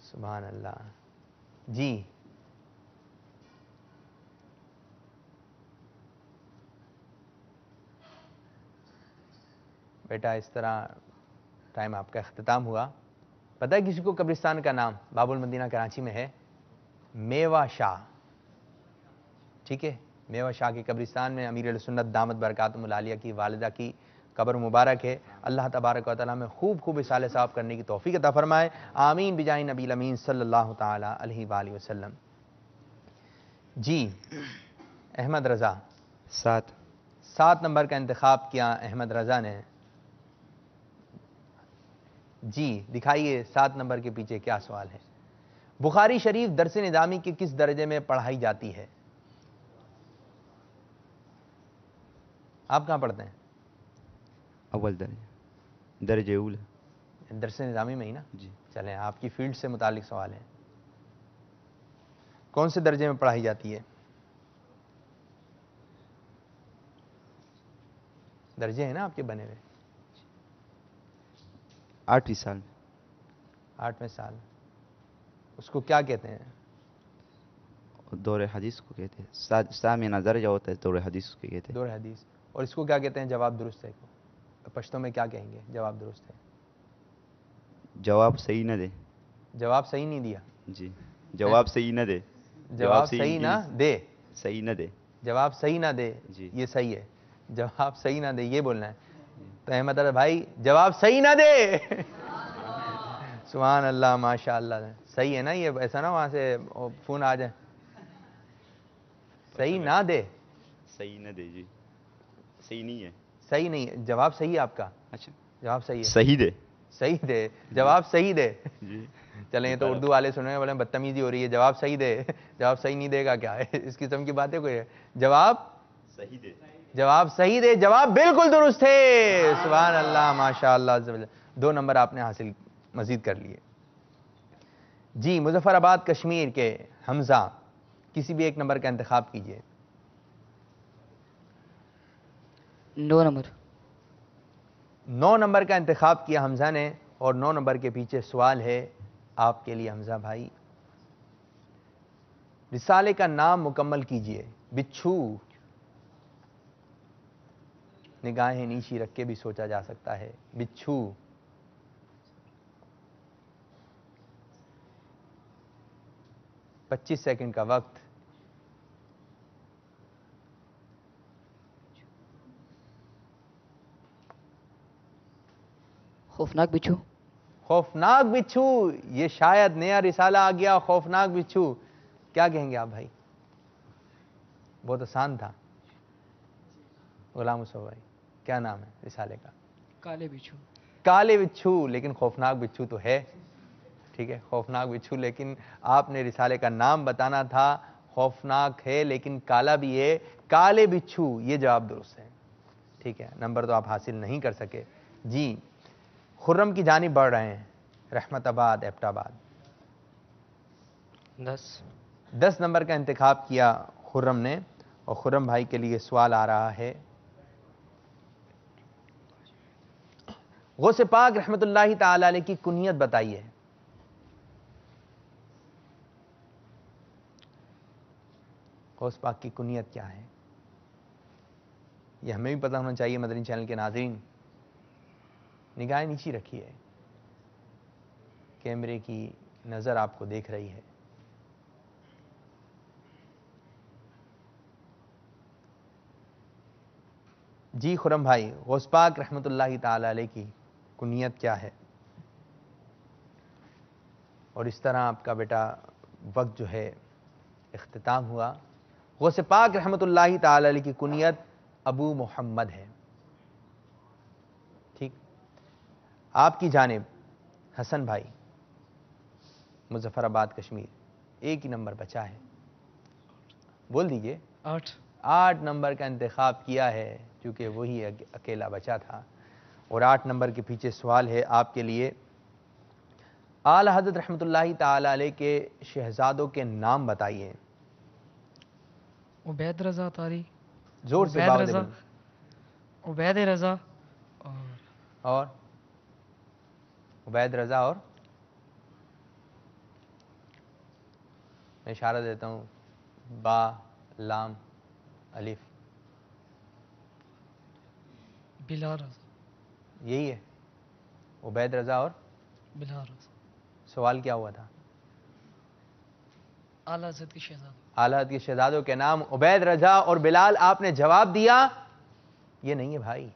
Speaker 5: سبحان اللہ۔ جی بیٹا اس طرح ٹائم آپ کا اختتام ہوا۔ پتہ ہے کسی کو قبرستان کا نام باب المدینہ کراچی میں ہے؟ میوہ شاہ، ٹھیک ہے؟ میوہ شاہ کی قبرستان میں امیر اہل سنت دامت برکاتہم العالیہ کی والدہ کی قبر مبارک ہے۔ اللہ تبارک و تعالیٰ میں خوب اصالہ ثواب کرنے کی توفیق عطا فرمائے، آمین بجاہ نبی الامین صلی اللہ تعالی علیہ وآلہ وسلم۔ جی احمد رضا، 7 نمبر کا انتخاب کیا احمد رضا نے۔ جی دکھائیے 7 نمبر کے پیچھے کیا سوال ہے۔ بخاری شریف درس نظامی کے کس درجے میں پڑھائی جاتی ہے؟ آپ کہاں پڑھتے ہیں؟
Speaker 15: اول درجہ، درجہ اولا،
Speaker 5: درس نظامی میں ہی نا؟
Speaker 15: جی
Speaker 5: چلیں آپ کی فیلڈ سے متعلق سوال ہے، کون سے درجے میں پڑھائی جاتی ہے؟ درجے ہیں نا آپ کے بنے ہوئے؟
Speaker 15: 8ویں سال۔
Speaker 5: 8ویں سال، اس کو کیا کہتے ہیں؟
Speaker 15: دور حدیث کو کہتے ہیں، سامعہ درجہ ہوتا ہے دور حدیث کو کہتے ہیں۔
Speaker 5: دور حدیث، اور اس کو کیا کہتے ہیں؟ جواب درست ہے کو پشتوں میں کیا کہیں گے؟ جواب درست ہے،
Speaker 15: جواب صحیح نہ دے۔
Speaker 5: جواب صحیح نہیں دیا؟
Speaker 15: جی جواب صحیح نہ دے،
Speaker 5: جواب صحیح نہ دے،
Speaker 15: صحیح نہ دے،
Speaker 5: جواب صحیح نہ دے،
Speaker 15: جی
Speaker 5: یہ صحیح ہے، جواب صحیح نہ دے یہ بولنا ہے۔ تو احمد رضا بھائی جواب صحیح نہ دے، سبحان اللہ ماشاء اللہ، صحیح ہے نا؟ یہ ایسا نا وہاں سے فون آ جائے، صحیح نہ دے،
Speaker 15: صحیح نہ دے، جی صحیح نہیں ہے،
Speaker 5: صحیح نہیں ہے، جواب صحیح ہے آپ کا؟
Speaker 15: اچھا
Speaker 5: جواب صحیح ہے،
Speaker 15: صحیح دے،
Speaker 5: صحیح دے، جواب صحیح دے۔
Speaker 15: جی
Speaker 5: چلیں تو اردو والے سننے والے بدتمیزی ہو رہی ہے، جواب صحیح دے، جواب صحیح نہیں دے گا کیا ہے؟ اس قسم کی باتیں کوئی ہے؟ جواب
Speaker 15: صحیح دے،
Speaker 5: جواب صحیح دے، جواب بالکل درست ہے، سبحان اللہ ماشاء اللہ عز وجل۔ 2 نمبر آپ نے حاصل مزید کر لیے۔ جی مظفر آباد کشمیر کے حمزہ، کسی بھی ایک نمبر کا انتخاب کیجئے۔
Speaker 12: 9 نمبر۔
Speaker 5: 9 نمبر کا انتخاب کیا حمزہ نے، اور 9 نمبر کے پیچھے سوال ہے آپ کے لیے حمزہ بھائی۔ رسالے کا نام مکمل کیجئے۔ بچھو، نگاہیں نیچی رکھ کے بھی سوچا جا سکتا ہے، بچھو۔ پچیس سیکنڈ کا وقت۔
Speaker 12: خوفناک بچھو۔
Speaker 5: خوفناک بچھو، یہ شاید نیا رسالہ آ گیا، خوفناک بچھو، کیا کہیں گے آپ بھائی؟ بہت آسان تھا غلام مصطفیٰ بھائی، کیا نام ہے رسالے کا؟
Speaker 11: کالے بچھو.
Speaker 5: کالے بچھو، لیکن خوفناک بچھو تو ہے. ٹھیک ہے، خوفناک بچھو، لیکن آپ نے رسالے کا نام بتانا تھا. خوفناک ہے لیکن کالا بھی ہے. کالے بچھو یہ جواب درست ہے. ٹھیک ہے، نمبر تو آپ حاصل نہیں کر سکے. جی خرم کی جانب بڑھ رہے ہیں. رحمت آباد ایبٹ آباد. 10 نمبر کا انتخاب کیا خرم نے، اور خرم بھائی کے لیے سوال آ رہا ہے. غوث پاک رحمت اللہ تعالی علیہ کی کنیت بتائیے. غوث پاک کی کنیت کیا ہے؟ یہ ہمیں بھی پتہ ہونا چاہیے. مدنی چینل کے ناظرین نگاہیں نیچی رکھیے، کیمرے کی نظر آپ کو دیکھ رہی ہے. جی خرم بھائی، غوث پاک رحمت اللہ تعالی علیہ کی کنیت کیا ہے؟ اور اس طرح آپ کا بیٹا وقت جو ہے اختتام ہوا. غوث پاک رحمت اللہ تعالی علیہ کی کنیت ابو محمد ہے. ٹھیک، آپ کی جانب حسن بھائی مظفر آباد کشمیر. ایک ہی نمبر بچا ہے، بول دیجئے. 8 نمبر کا انتخاب کیا ہے، کیونکہ وہی اکیلا بچا تھا. اور 8 نمبر کے پیچھے سوال ہے آپ کے لیے. اعلی حضرت رحمت اللہ تعالی علیہ کے شہزادوں کے نام بتائیے.
Speaker 11: عبید رضا طاری،
Speaker 5: زور سے باؤ دے بول.
Speaker 11: عبید رضا
Speaker 5: اور عبید رضا، اور میں اشارہ دیتا ہوں، با، لام، الف.
Speaker 11: بلال رضا.
Speaker 5: یہی ہے عبید رضا اور
Speaker 11: بلال رضا.
Speaker 5: سوال کیا ہوا تھا؟
Speaker 11: اعلیٰ حضرت کے شہزادوں.
Speaker 5: اعلیٰ حضرت کے شہزادوں کے نام عبید رضا اور بلال. آپ نے جواب دیا، یہ نہیں ہے بھائی.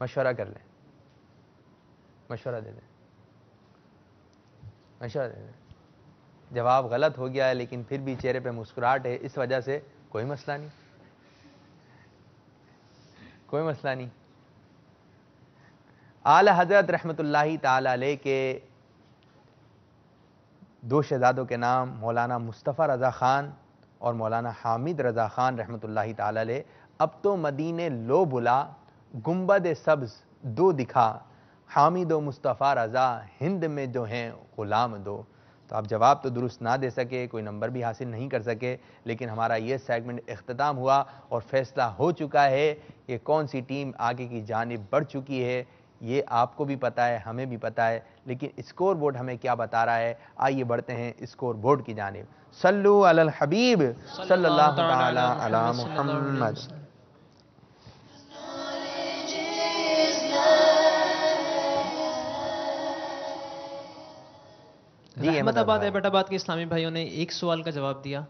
Speaker 5: مشورہ کر لیں، مشورہ دے دیں، مشورہ دے دیں. جواب غلط ہو گیا ہے لیکن پھر بھی چہرے پہ مسکراہٹ ہے، اس وجہ سے کوئی مسئلہ نہیں، کوئی مسئلہ نہیں. اعلی حضرت رحمت اللہ تعالی علیہ کے 2 شہزادوں کے نام مولانا مصطفیٰ رضا خان اور مولانا حامد رضا خان رحمت اللہ تعالی علیہ. اب تو مدینے لو بلا، گنبد سبز 2 دکھا، حامد و مصطفیٰ رضا ہند میں جو ہیں غلام 2. تو آپ جواب تو درست نہ دے سکے، کوئی نمبر بھی حاصل نہیں کر سکے، لیکن ہمارا یہ سیگمنٹ اختتام ہوا اور فیصلہ ہو چکا ہے کہ کون سی ٹیم آگے کی جانب بڑھ چکی ہے. یہ آپ کو بھی پتہ ہے، ہمیں بھی پتہ ہے، لیکن اسکور بورڈ ہمیں کیا بتا رہا ہے. آئیے بڑھتے ہیں اسکور بورڈ کی جانب. صلو علی الحبیب صلی اللہ تعالی علی محمد.
Speaker 8: رحمت آباد ایبٹ آباد کے اسلامی بھائیوں نے 1 سوال کا جواب دیا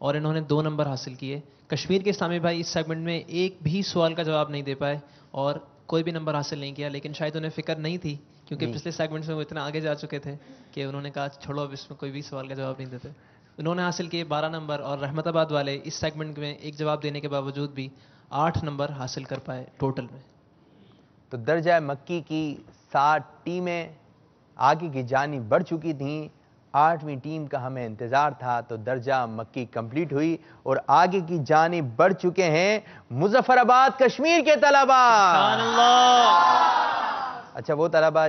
Speaker 8: اور انہوں نے 2 نمبر حاصل کیے. کشمیر کے اسلامی بھائی اس سیگمنٹ میں ایک بھی سوال کا جواب نہیں دے پائے اور کوئی بھی نمبر حاصل نہیں کیا، لیکن شاید انہیں فکر نہیں تھی کیونکہ پچھلے سیگمنٹس میں وہ اتنا آگے جا چکے تھے کہ انہوں نے کہا چھوڑو اب اس میں کوئی بھی سوال کا جواب نہیں دیتے. انہوں نے حاصل کیے 12 نمبر اور رحمت آباد والے اس سیگمنٹ میں ایک جواب دینے کے باوجود بھی 8 نمبر حاصل کر پائے ٹوٹل میں.
Speaker 5: تو درجہ مکی کی 7 ٹیمیں آگے کی جانب بڑھ چکی تھیں. 8ویں ٹیم کا ہمیں انتظار تھا، تو درجہ مکی کمپلیٹ ہوئی اور آگے کی جانب بڑھ چکے ہیں مظفر آباد کشمیر کے طلبہ. اچھا وہ طلبہ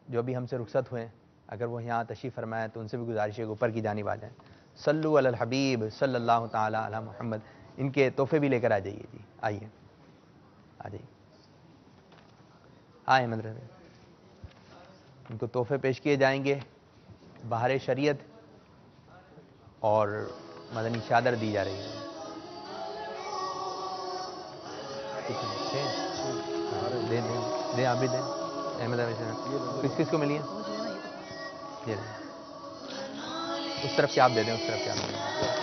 Speaker 5: جو ابھی ہم سے رخصت ہوئے، اگر وہ یہاں تشریف فرمائیں تو ان سے بھی گزارش ہے کہ اوپر کی جانب آ جائیں. صلو علی الحبیب صلی اللہ تعالی علی محمد. ان کے تحفے بھی لے کر آ جائیے. جی آئیے، آ جائیے، آئیں مدرسے. ان کو تحفے پیش کیے جائیں گے. بہار شریعت اور مدنی چادر دی جا رہی ہے. دیں آپ بھی دیں. احمد کس کو ملی ہے؟ اس طرف سے آپ دے دیں، اس طرف سے آپ دے دیں.